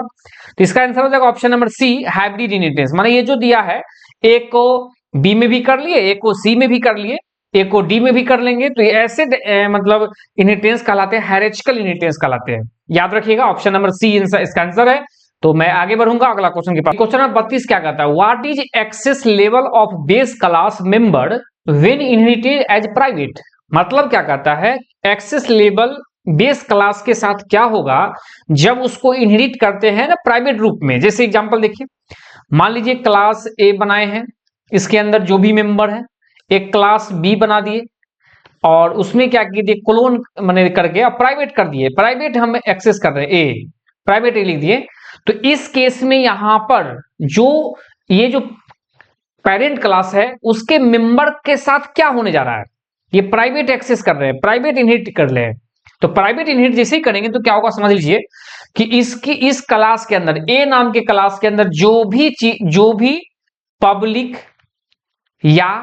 तो इसका आंसर हो जाएगा option number C, hybrid inheritance. माने ये जो दिया है, एक को बी में भी कर लिए, एक को सी में भी कर लिए, एक को डी में भी कर लेंगे, तो ये ऐसे मतलब इनहेरिटेंस कहलाते हैं, हायरार्चिकल इनहेरिटेंस कहलाते हैं। याद रखिएगा ऑप्शन नंबर सी इसका आंसर है। तो मैं आगे बढ़ूंगा अगला क्वेश्चन के पास। क्वेश्चन नंबर 32 क्या कहता है, what is access level of base class member when inherited as private. मतलब क्या कहता है, एक्सेस लेवल बेस क्लास के साथ क्या होगा जब उसको इनहेरिट करते हैं ना प्राइवेट रूप में। जैसे एग्जांपल देखिए, मान लीजिए क्लास ए बनाए हैं, इसके अंदर जो भी मेंबर है, एक क्लास बी बना दिए और उसमें क्या किए, क्लोन मैंने करके अब प्राइवेट कर दिए, प्राइवेट हम एक्सेस कर रहे हैं, ए प्राइवेट ए लिख दिए। तो इस केस में यहां पर जो ये जो पेरेंट क्लास है उसके मेंबर के साथ क्या होने जा रहा है, ये प्राइवेट एक्सेस कर रहे हैं, प्राइवेट इनहेरिट कर रहे हैं। तो प्राइवेट इनहेरिट जैसे ही करेंगे तो क्या होगा समझ लीजिए कि इसकी इस क्लास के अंदर, ए नाम के क्लास के अंदर जो भी पब्लिक या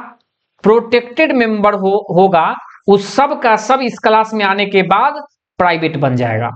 प्रोटेक्टेड मेंबर होगा, उस सब का सब इस क्लास में आने के बाद प्राइवेट बन जाएगा,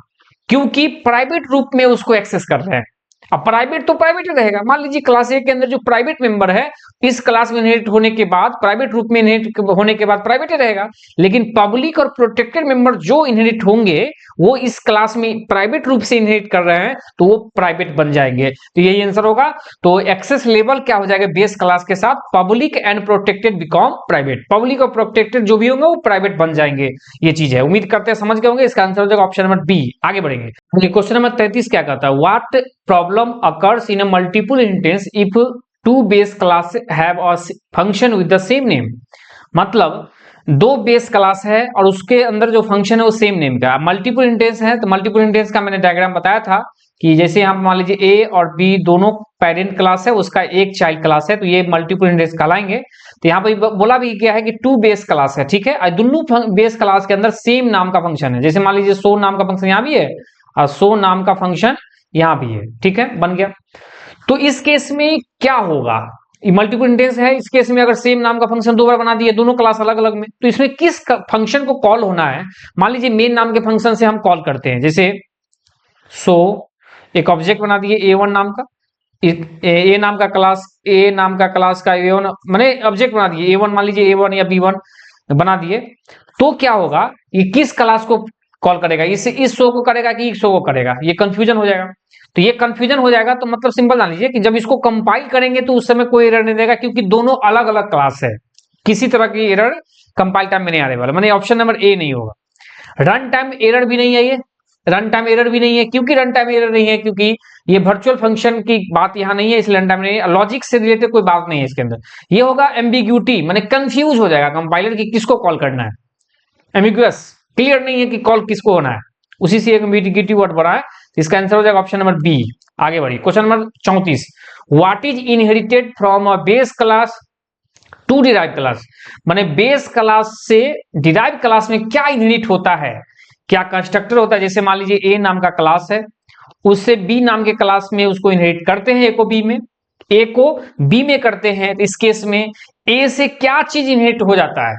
क्योंकि प्राइवेट रूप में उसको एक्सेस कर रहे हैं। अब प्राइवेट तो प्राइवेट रहेगा। मान लीजिए क्लास ए के अंदर जो प्राइवेट मेंबर है इस क्लास में इनहेरिट होने के बाद, प्राइवेट रूप में इनहेरिट होने के बाद प्राइवेट रहेगा, लेकिन पब्लिक और प्रोटेक्टेड मेंबर जो इनहेरिट होंगे वो इस क्लास में प्राइवेट रूप से इनहेरिट कर रहे हैं तो वो प्राइवेट बन जाएंगे। तो यही आंसर होगा। तो एक्सेस लेवल क्या हो जाएगा बेस क्लास के साथ, public and protected become private, public और प्रोटेक्टेड जो भी होंगे वो प्राइवेट बन जाएंगे। ये चीज है, उम्मीद करते हैं समझ गए होंगे। इसका आंसर हो जाएगा ऑप्शन नंबर बी। आगे बढ़ेंगे। क्वेश्चन नंबर 33 क्या कहता है, what problem occurs in a multiple instance if two base class have a function with the same name। मतलब दो बेस क्लास है और उसके अंदर जो फंक्शन है वो सेम नेम का। मल्टीपल इंटेंस है तो मल्टीपल इंटेंस का मैंने डायग्राम बताया था कि जैसे यहाँ मान लीजिए ए और बी दोनों पेरेंट क्लास है, उसका एक चाइल्ड क्लास है, तो ये मल्टीपल इंटेंस कहलाएंगे। तो यहाँ पर बोला भी क्या है कि टू बेस क्लास है, ठीक है, दोनों बेस क्लास के अंदर सेम नाम का फंक्शन है। जैसे मान लीजिए सो नाम का फंक्शन यहाँ भी है और सो नाम का फंक्शन यहां भी है, ठीक है, बन गया। तो इस केस में क्या होगा, मल्टीपल इंटेंस है, इस केस में अगर सेम नाम का फंक्शन दो बार बना दिए, दोनों क्लास अलग अलग में, तो इसमें किस फंक्शन को कॉल होना है। मान लीजिए मेन नाम के फंक्शन से हम कॉल करते हैं, जैसे सो एक ऑब्जेक्ट बना दिए ए1 नाम का, ए नाम का क्लास, ए नाम का क्लास का ए1 मैंने ऑब्जेक्ट बना दिए ए1, मान लीजिए ए1 या बी1 बना दिए, तो क्या होगा, ये किस क्लास को कॉल करेगा, इस शो को करेगा कि इस शो को करेगा, ये कंफ्यूजन हो जाएगा। तो ये कंफ्यूजन हो जाएगा तो मतलब सिंपल जान लीजिए कि जब इसको कंपाइल करेंगे तो उस समय कोई एरर नहीं देगा, क्योंकि दोनों अलग अलग क्लास है, किसी तरह की एरर कंपाइल टाइम में नहीं आने वाला। मैंने ऑप्शन नंबर ए नहीं होगा। रन टाइम एरर भी नहीं है, ये रन टाइम एरर भी नहीं है। क्योंकि रन टाइम एरर नहीं है, क्योंकि ये वर्चुअल फंक्शन की बात यहाँ नहीं है, इसलिए रन टाइम नहीं है। लॉजिक से रिलेटेड कोई बात नहीं है इसके अंदर। ये होगा एम्बिग्यूटी, माने कंफ्यूज हो जाएगा कंपाइलर कि किसको कॉल करना है, एम्बिगुअस, क्लियर नहीं है कि कॉल किसको होना है, उसी से एक एम्बिग्यूटी वर्ड बना है। इसका आंसर हो जाएगा ऑप्शन नंबर बी। आगे बढ़िए, question number 34, what is inherited from a base class to derive class. माने बेस क्लास से डिराइव क्लास में क्या इनहेरिट होता है, क्या कंस्ट्रक्टर होता है। जैसे मान लीजिए ए नाम का क्लास है, उससे बी नाम के क्लास में उसको इनहेरिट करते हैं, ए को बी में, ए को बी में करते हैं। तो इस केस में ए से क्या चीज इनहेरिट हो जाता है,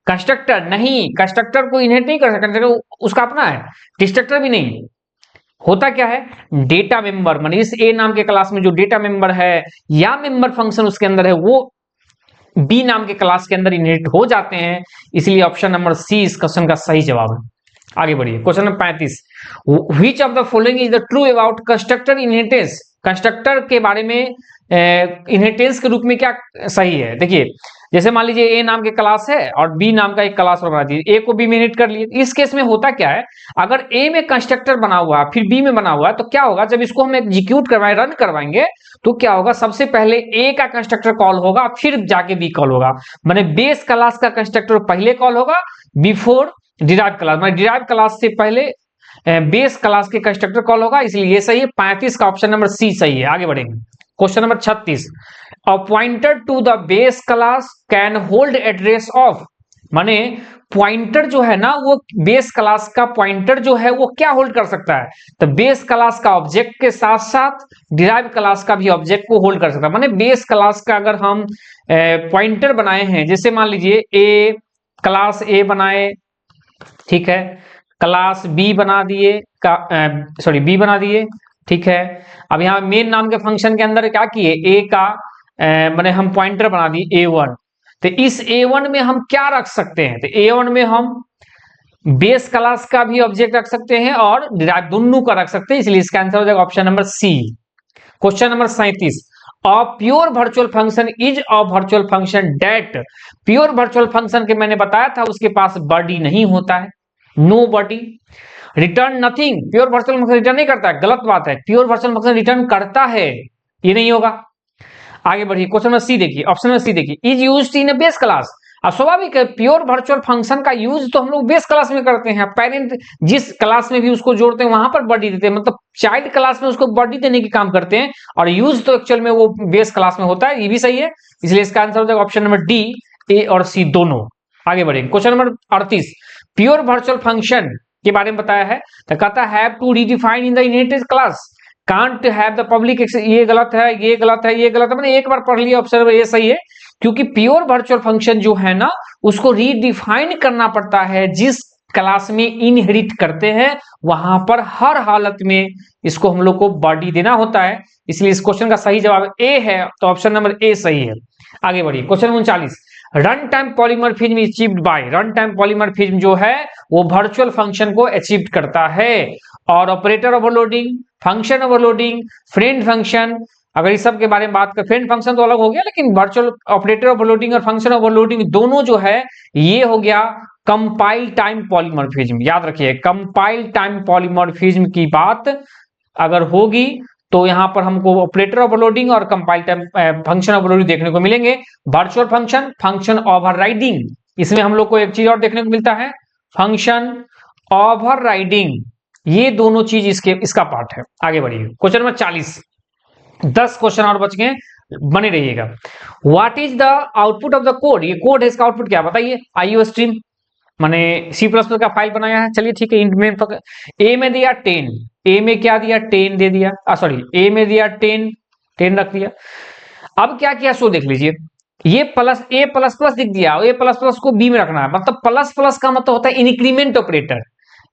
कंस्ट्रक्टर नहीं, कंस्ट्रक्टर को इनहेरिट नहीं कर सकता, कंस्ट्रक्टर उसका अपना है, डिस्ट्रक्टर भी नहीं। होता क्या है, डेटा मेंबर, माने इस ए नाम के क्लास में जो डेटा मेंबर है या मेंबर फंक्शन उसके अंदर है वो बी नाम के क्लास के अंदर इनहेरिट हो जाते हैं, इसलिए ऑप्शन नंबर सी इस क्वेश्चन का सही जवाब है। आगे बढ़िए, question number 35, which of the following is the true about constructor inheritance. Constructor के बारे में इनहेरिटेंस के रूप में क्या सही है। देखिए, जैसे मान लीजिए ए नाम के क्लास है और बी नाम का एक क्लास बना दिए, ए को बी में इनहेरिट कर लिए। इस केस में होता क्या है, अगर ए में कंस्ट्रक्टर बना हुआ है फिर बी में बना हुआ है, तो क्या होगा, जब इसको हम एग्जीक्यूट करवाएं, रन करवाएंगे, तो क्या होगा, सबसे पहले ए का कंस्ट्रक्टर कॉल होगा, फिर जाके बी कॉल होगा। माने बेस क्लास का कंस्ट्रक्टर पहले कॉल होगा बिफोर डिराइव क्लास, माने डिराइव क्लास से पहले बेस क्लास के कंस्ट्रक्टर कॉल होगा, इसलिए ये सही है। 35 का ऑप्शन नंबर सी सही है। आगे बढ़ेंगे, question number 36, a pointer to the base class can hold address of. माने पॉइंटर जो है ना, वो बेस क्लास का पॉइंटर जो है वो क्या होल्ड कर सकता है, तो बेस क्लास का ऑब्जेक्ट के साथ साथ डिराइव क्लास का भी ऑब्जेक्ट को होल्ड कर सकता है। माने बेस क्लास का अगर हम पॉइंटर बनाए हैं, जैसे मान लीजिए ए क्लास ए बनाए, ठीक है, क्लास बी बना दिए, बी बना दिए, ठीक है। अब यहाँ मेन नाम के फंक्शन के अंदर क्या किए, ए का मैंने हम पॉइंटर बना दिए A1, तो इस A1 में हम क्या रख सकते हैं, तो A1 में हम बेस क्लास का भी ऑब्जेक्ट रख सकते हैं और डिराइव दोनों का रख सकते हैं, इसलिए इसका आंसर हो जाएगा option number C. Question number 37, a pure virtual function is a virtual function that. Pure virtual function के मैंने बताया था उसके पास बॉडी नहीं होता है, no body, return nothing. Pure virtual function return नहीं करता है, गलत बात है। प्योर वर्चुअल फंक्शन रिटर्न करता है, ये नहीं होगा। आगे बढ़िए, क्वेश्चन नंबर सी देखिए, ऑप्शन नंबर सी देखिए, is used in a base class. अब स्वाभाविक है, प्योर वर्चुअल फंक्शन का यूज तो हम लोग बेस क्लास में करते हैं। पेरेंट जिस क्लास में भी उसको जोड़ते हैं वहां पर बॉडी देते हैं, मतलब चाइल्ड क्लास में उसको बॉडी देने की काम करते हैं, और यूज तो एक्चुअल में वो बेस क्लास में होता है, ये भी सही है। इसलिए इसका आंसर हो जाएगा ऑप्शन नंबर डी, ए और सी दोनों। आगे बढ़ेंगे, question number 38, pure virtual function के बारे में बताया है, तो कहता है have to redefine in the inherited class, can't have the public. ये गलत है, ये गलत है, ये गलत है, मैंने एक बार पढ़ लिया ऑप्शन, ये सही है, क्योंकि प्योर वर्चुअल फंक्शन जो है ना, उसको रीडिफाइन करना पड़ता है। जिस क्लास में इनहेरिट करते हैं वहां पर हर हालत में इसको हम लोग को बॉडी देना होता है, इसलिए इस क्वेश्चन का सही जवाब ए है, तो ऑप्शन नंबर ए सही है। आगे बढ़िए, question 39, run time polymorphism achieved by. Run time polymorphism जो है वो वर्चुअल फंक्शन को अचीव करता है, और operator overloading, function overloading, friend function, अगर इस सब के बारे में बात करें, फ्रेंड फंक्शन तो अलग हो गया, लेकिन वर्चुअल ऑपरेटर ओवरलोडिंग और फंक्शन ओवरलोडिंग दोनों जो है ये हो गया कंपाइल टाइम पॉलीमॉर्फिज्म। याद रखिए, कंपाइल टाइम पॉलीमॉर्फिज्म की बात अगर होगी तो यहां पर हमको ऑपरेटर ओवरलोडिंग और कंपाइल टाइम फंक्शन ओवरलोडिंग देखने को मिलेंगे। वर्चुअल फंक्शन, फंक्शन ओवरराइडिंग, इसमें हम लोग को एक चीज और देखने को मिलता है, फंक्शन ओवरराइडिंग, ये दोनों चीज इसका पार्ट है। आगे बढ़िए, क्वेश्चन नंबर 40, 10 क्वेश्चन और बच गए, बने रहिएगा। What is the output of the code, ये कोड है, इसका आउटपुट क्या बताइए, आईओ स्ट्रीम, माने C++ का फाइल बनाया है। चलिए ठीक है, इंट में ए में दिया 10, ए में क्या दिया 10 दे दिया, सॉरी ए में दिया 10 रख दिया। अब क्या किया सो देख लीजिए, ये प्लस ए प्लस प्लस दिख दिया, ए प्लस प्लस को बी में रखना है, मतलब प्लस प्लस का मतलब होता है इंक्रीमेंट ऑपरेटर।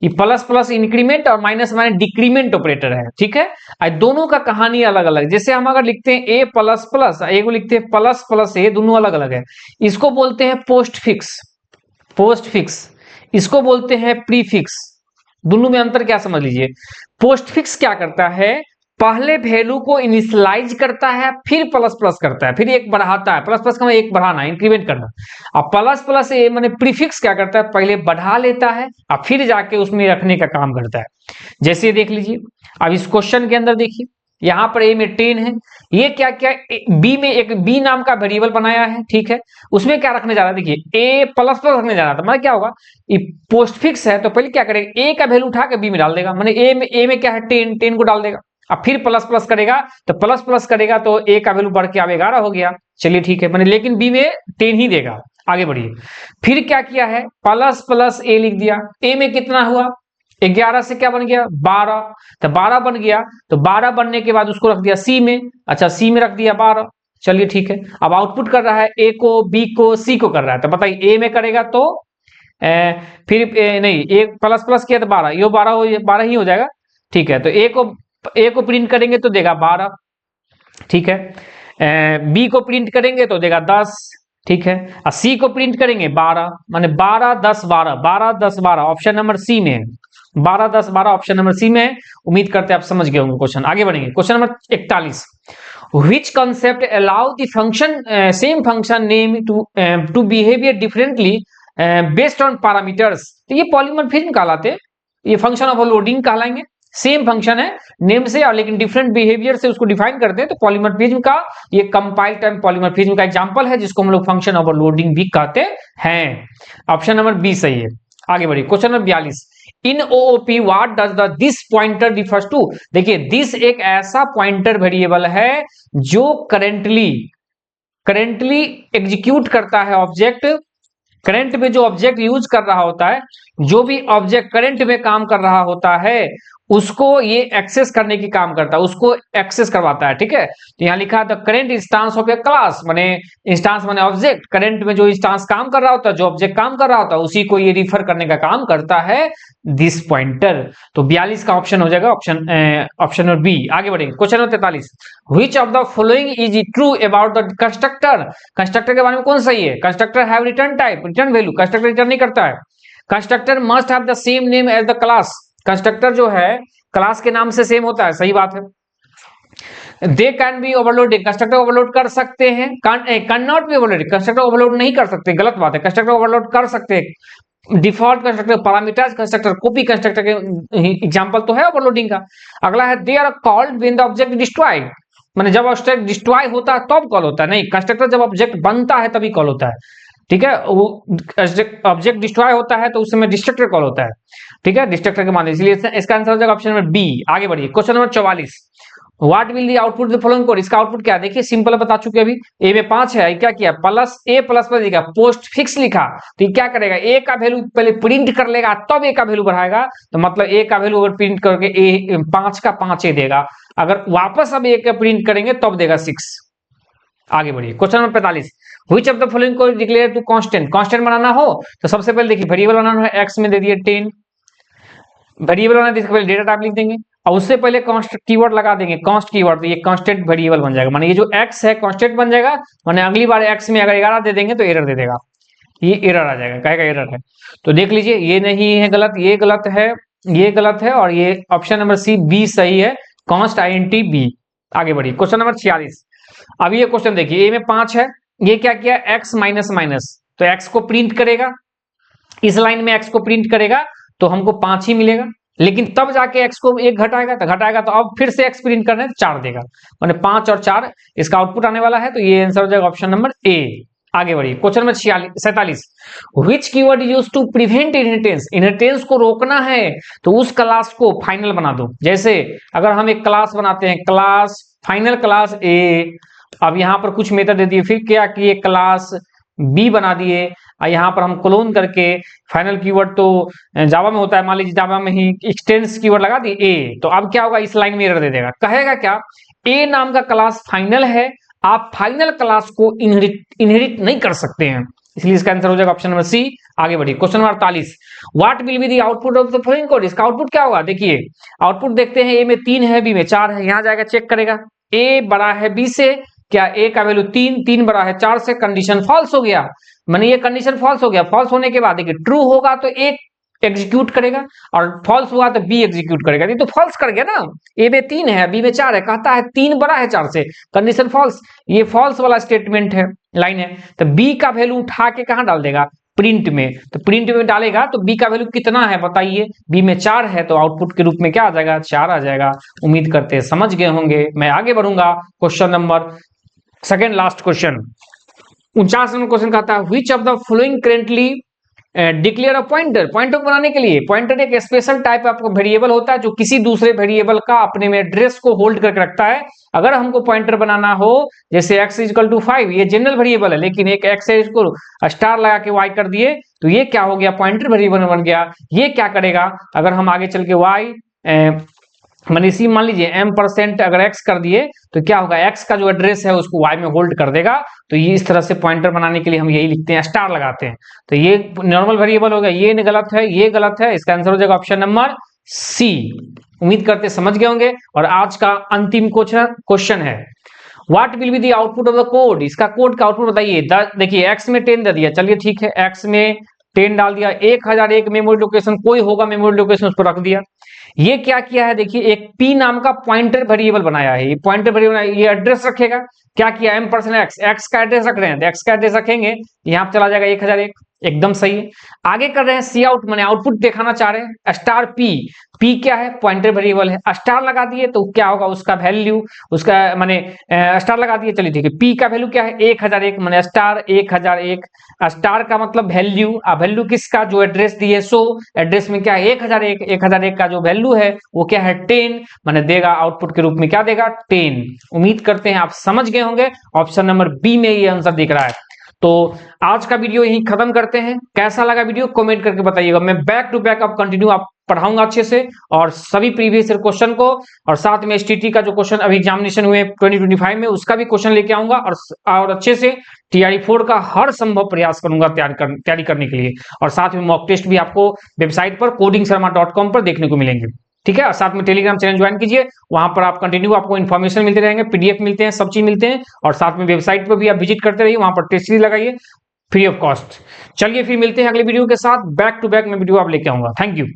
ये प्लस प्लस इंक्रीमेंट और माइनस माइनस डिक्रीमेंट ऑपरेटर है, ठीक है। दोनों का कहानी अलग अलग, जैसे हम अगर लिखते हैं ए प्लस प्लस, एगो लिखते हैं प्लस प्लस ए, दोनों अलग अलग है। इसको बोलते हैं पोस्ट फिक्स, पोस्ट फिक्स, इसको बोलते हैं प्रीफिक्स। दोनों में अंतर क्या समझ लीजिए, पोस्ट फिक्स क्या करता है, पहले वैल्यू को इनिशियलाइज करता है, फिर प्लस प्लस करता है, फिर एक बढ़ाता है, प्लस प्लस का एक बढ़ाना, इंक्रीमेंट करना। अब प्लस प्लस ए माने प्रीफिक्स क्या करता है, पहले बढ़ा लेता है और फिर जाके उसमें रखने का काम करता है। जैसे देख लीजिए, अब इस क्वेश्चन के अंदर देखिए, यहां पर ए में 10 है, ये क्या क्या बी में एक बी नाम का वेरिएबल बनाया है, ठीक है, उसमें क्या रखने जा रहा है, देखिए ए प्लस प्लस रखने जा रहा था, मतलब क्या होगा, ये पोस्ट फिक्स है तो पहले क्या करेगा, ए का वैल्यू उठा के बी में डाल देगा, माने ए में क्या है 10 को डाल देगा, अब फिर प्लस प्लस करेगा, तो प्लस प्लस करेगा तो ए का वैल्यू बढ़ के अब 11 हो गया। चलिए ठीक है, मैंने लेकिन बी में 10 ही देगा। आगे बढ़िए, फिर क्या किया है, प्लस प्लस ए लिख दिया, ए में कितना हुआ 11 से क्या बन गया 12, तो 12 बन गया, तो 12 बनने के बाद उसको रख दिया सी में, अच्छा सी में रख दिया 12। चलिए ठीक है, अब आउटपुट कर रहा है ए को, बी को, सी को कर रहा है, तो बताइए ए में करेगा तो फिर नहीं, ए प्लस प्लस किया तो 12, ये 12 ही हो जाएगा, ठीक है। तो ए को प्रिंट करेंगे तो देगा 12, ठीक है, बी को प्रिंट करेंगे तो देगा 10, ठीक है। और सी को प्रिंट करेंगे 12, माने 12 10 12, 12 10 12 ऑप्शन नंबर सी में है, 12 10 12 ऑप्शन नंबर सी में है। उम्मीद करते हैं आप समझ गए होंगे क्वेश्चन। आगे बढ़ेंगे, question number 41, which concept allow the function same function name to behavior differently based on parameters। तो ये पॉलीमॉर्फिज्म कहलाते हैं, ये फंक्शन ओवरलोडिंग कहलाएंगे। सेम फंक्शन है नेम से और लेकिन डिफरेंट बिहेवियर से उसको डिफाइन करते हैं, तो पॉलीमॉर्फिज्म का ये कंपाइल टाइम पॉलीमॉर्फिज्म का एग्जांपल है, जिसको हम लोग फंक्शन ओवरलोडिंग भी कहते हैं। ऑप्शन नंबर बी सही है। आगे बढ़िए, question number 42, in OOP what does the this pointer refers to. देखिए दिस एक ऐसा पॉइंटर वेरिएबल है जो करेंटली एग्जीक्यूट करता है ऑब्जेक्ट। करंट में जो ऑब्जेक्ट यूज कर रहा होता है, जो भी ऑब्जेक्ट करंट में काम कर रहा होता है, उसको ये एक्सेस करने की काम करता है, उसको एक्सेस करवाता है। ठीक है, तो यहाँ लिखा है the current instance of a class, माने इंस्टांस माने ऑब्जेक्ट, करंट में जो इंस्टांस काम कर रहा होता है, जो ऑब्जेक्ट काम कर रहा होता है, उसी को ये रिफर करने का काम करता है दिस पॉइंटर। तो 42 का ऑप्शन हो जाएगा ऑप्शन नंबर बी। आगे बढ़ेंगे, question number 43, which of the following is true about the constructor. Constructor के बारे में कौन सही है? Constructor have return type, return value, constructor return नहीं करता है। Constructor must have the same name as the class, constructor जो है क्लास के नाम से सेम होता है, सही बात है। They can be overloaded, constructor overload कर सकते हैं, can not be overloaded, constructor overload नहीं कर सकते, गलत बात है, कंस्ट्रक्टर ओवरलोड कर सकते हैं। Default constructor, parameters constructor, copy constructor के एग्जांपल तो है ओवरलोडिंग का। अगला है they are called when the object destroyed, माने जब ऑब्जेक्ट डिस्ट्रॉय होता है तब कॉल होता है, नहीं कंस्ट्रक्टर जब ऑब्जेक्ट बनता है तभी कॉल होता है। ठीक है, वो ऑब्जेक्ट डिस्ट्रॉय होता है तो उस समय डिस्ट्रक्टर कॉल होता है। ठीक है, डिस्ट्रक्टर के मान, इसलिए इसका आंसर हो जाएगा ऑप्शन नंबर बी। आगे बढ़िए, question number 44, what will the output the following code. इसका आउटपुट क्या है? देखिए सिंपल बता चुके अभी, ए में 5 है, क्या किया प्लस ए प्लस पर लिखा, पोस्ट फिक्स लिखा, तो ये क्या करेगा, ए का वैल्यू पहले प्रिंट कर लेगा तब ए का वैल्यू बढ़ाएगा। तो मतलब ए का वैल्यू अगर प्रिंट करके ए 5 का 5 ए देगा, अगर वापस अब ए का प्रिंट करेंगे तब देगा 6। आगे बढ़िए, question number 45, which of the following को डिक्लेयर टू कांस्टेंट। कांस्टेंट बनाना हो तो सबसे पहले देखिए वेरिएबल बनाना है, एक्स में दे दिए 10, वेरिएबल बनाना है, इसके पहले डेटा टाइप लिख देंगे और उससे पहले कांस्ट कीवर्ड लगा देंगे, कांस्ट कीवर्ड, तो ये कांस्टेंट वेरिएबल बन जाएगा, माने ये जो एक्स है कांस्टेंट बन जाएगा, माने अगली बार एक्स में अगर 11 दे देंगे तो एरर दे देगा, ये एरर आ जाएगा, कहेगा एरर है। तो देख लीजिए ये नहीं है गलत, ये गलत है, ये गलत है, और ये ऑप्शन नंबर सी बी सही है, कांस्ट INT बी। आगे बढ़िए, क्वेश्चन नंबर 46, अब ये क्वेश्चन देखिए, ए में 5 है, ये क्या किया एक्स माइनस माइनस, तो एक्स को प्रिंट करेगा, इस लाइन में एक्स को प्रिंट करेगा तो हमको 5 ही मिलेगा, लेकिन तब जाके एक्स को 1 घटाएगा तो अब फिर से एक्स प्रिंट करना है 4 देगा, माने 5 और 4 इसका आउटपुट आने वाला है, तो ये आंसर हो जाएगा ऑप्शन नंबर ए। आगे बढ़िए, question number 47, which keyword used to prevent inheritance. Inheritance को रोकना है तो उस क्लास को फाइनल बना दो। जैसे अगर हम एक क्लास बनाते हैं, क्लास फाइनल क्लास ए, अब यहाँ पर कुछ मेथड दे दिए, फिर क्या किए क्लास बी बना दिए, और यहाँ पर हम क्लोन करके फाइनल कीवर्ड तो जावा में होता है, मान लीजिए जावा में ही एक्सटेंस कीवर्ड लगा दिए ए, तो अब क्या होगा, इस लाइन में एरर दे देगा, कहेगा क्या ए नाम का क्लास फाइनल है, आप फाइनल क्लास को इनहेरिट नहीं कर सकते हैं, इसलिए इसका आंसर हो जाएगा ऑप्शन नंबर सी। आगे बढ़िए, question number 48, what will be the output of the following code. इसका आउटपुट क्या होगा, देखिए आउटपुट देखते हैं, ए में 3 है, बी में 4 है, यहाँ जाएगा चेक करेगा, ए बड़ा है बी से, क्या ए का वैल्यू 3 बड़ा है 4 से, कंडीशन फॉल्स हो गया, माने ये कंडीशन फॉल्स हो गया, फॉल्स होने के बाद देखिए ट्रू होगा तो ए एग्जीक्यूट करेगा और फॉल्स हुआ तो बी एग्जीक्यूट करेगा, ये तो फॉल्स कर गया ना, ए में 3 है बी में 4 है, कहता है 3 बड़ा है 4 से, कंडीशन फॉल्स, ये फॉल्स वाला स्टेटमेंट है, लाइन है, तो बी का वैल्यू उठा के कहां डाल देगा, प्रिंट में, तो प्रिंट में डालेगा तो बी का वैल्यू कितना है बताइए, बी में 4 है, तो आउटपुट के रूप में क्या आ जाएगा, 4 आ जाएगा। उम्मीद करते हैं समझ गए होंगे। मैं आगे बढ़ूंगा, question number second last question, 49 number question कहता है which of the following currently declare a pointer. Pointer बनाने के लिए, पॉइंटर एक स्पेशल टाइप आपको वेरिएबल होता है जो किसी दूसरे वेरिएबल का अपने में एड्रेस को होल्ड करके रखता है। अगर हमको पॉइंटर बनाना हो, जैसे x इक्वल टू 5, ये जनरल वेरिएबल है, लेकिन एक x को स्टार लगा के y कर दिए तो ये क्या हो गया, पॉइंटर वेरिएबल बन गया। ये क्या करेगा, अगर हम आगे चल के y माने इसी मान लीजिए m% अगर x कर दिए तो क्या होगा, x का जो एड्रेस है उसको y में होल्ड कर देगा। तो ये इस तरह से पॉइंटर बनाने के लिए हम यही लिखते हैं, स्टार लगाते हैं। तो ये नॉर्मल वेरिएबल हो गया, ये गलत है, ये गलत है, इसका आंसर हो जाएगा ऑप्शन नंबर सी। उम्मीद करते समझ गए होंगे। और आज का अंतिम क्वेश्चन है what will be the output of the code, इसका कोड का आउटपुट बताइए। देखिए x में 10 दे दिया, चलिए ठीक है, x में 10 डाल दिया, 1001 मेमोरी लोकेशन कोई होगा मेमोरी लोकेशन उसको रख दिया। ये क्या किया है, देखिए एक p नाम का पॉइंटर वेरिएबल बनाया है, ये पॉइंटर वेरिएबल ये एड्रेस रखेगा। क्या किया, m%x, x का एड्रेस रख रहे हैं, x का एड्रेस रखेंगे, यहाँ पे चला जाएगा 1001, एकदम सही है। आगे कर रहे हैं सी आउट, मैंने आउटपुट दिखाना चाह रहे हैं, स्टार पी, पी क्या है, पॉइंटर वेरिएबल है, स्टार लगा दिए तो क्या होगा उसका वैल्यू, उसका माने स्टार लगा दिए, चलिए ठीक है। पी का वैल्यू क्या है, 1001, माने स्टार 1001, स्टार का मतलब वैल्यू, वैल्यू किसका, जो एड्रेस दिए सो एड्रेस में क्या है 1001, 1001 का जो वैल्यू है वो क्या है 10, माने देगा आउटपुट के रूप में क्या देगा 10। उम्मीद करते हैं आप समझ गए होंगे, ऑप्शन नंबर बी में ये आंसर दिख रहा है। तो आज का वीडियो यही खत्म करते हैं, कैसा लगा वीडियो कमेंट करके बताइएगा। मैं बैक टू बैक अब कंटिन्यू आप पढ़ाऊंगा अच्छे से, और सभी प्रीवियस ईयर क्वेश्चन को, और साथ में एसटीटी का जो क्वेश्चन अभी एग्जामिनेशन हुए 2025 में उसका भी क्वेश्चन लेके आऊंगा, और अच्छे से टीआरई 4 का हर संभव प्रयास करूंगा तैयारी करने के लिए। और साथ में मॉक टेस्ट भी आपको वेबसाइट पर codingsharma.com पर देखने को मिलेंगे, ठीक है। और साथ में टेलीग्राम चैनल ज्वाइन कीजिए, वहां पर आप कंटिन्यू आपको इन्फॉर्मेशन मिलते रहेंगे, पीडीएफ मिलते हैं, सब चीज मिलते हैं। और साथ में वेबसाइट पर भी आप विजिट करते रहिए, वहां पर टेस्ट सीरीज लगाइए फ्री ऑफ कॉस्ट। चलिए फिर मिलते हैं अगले वीडियो के साथ, बैक टू बैक में वीडियो आप लेके आऊंगा। Thank you.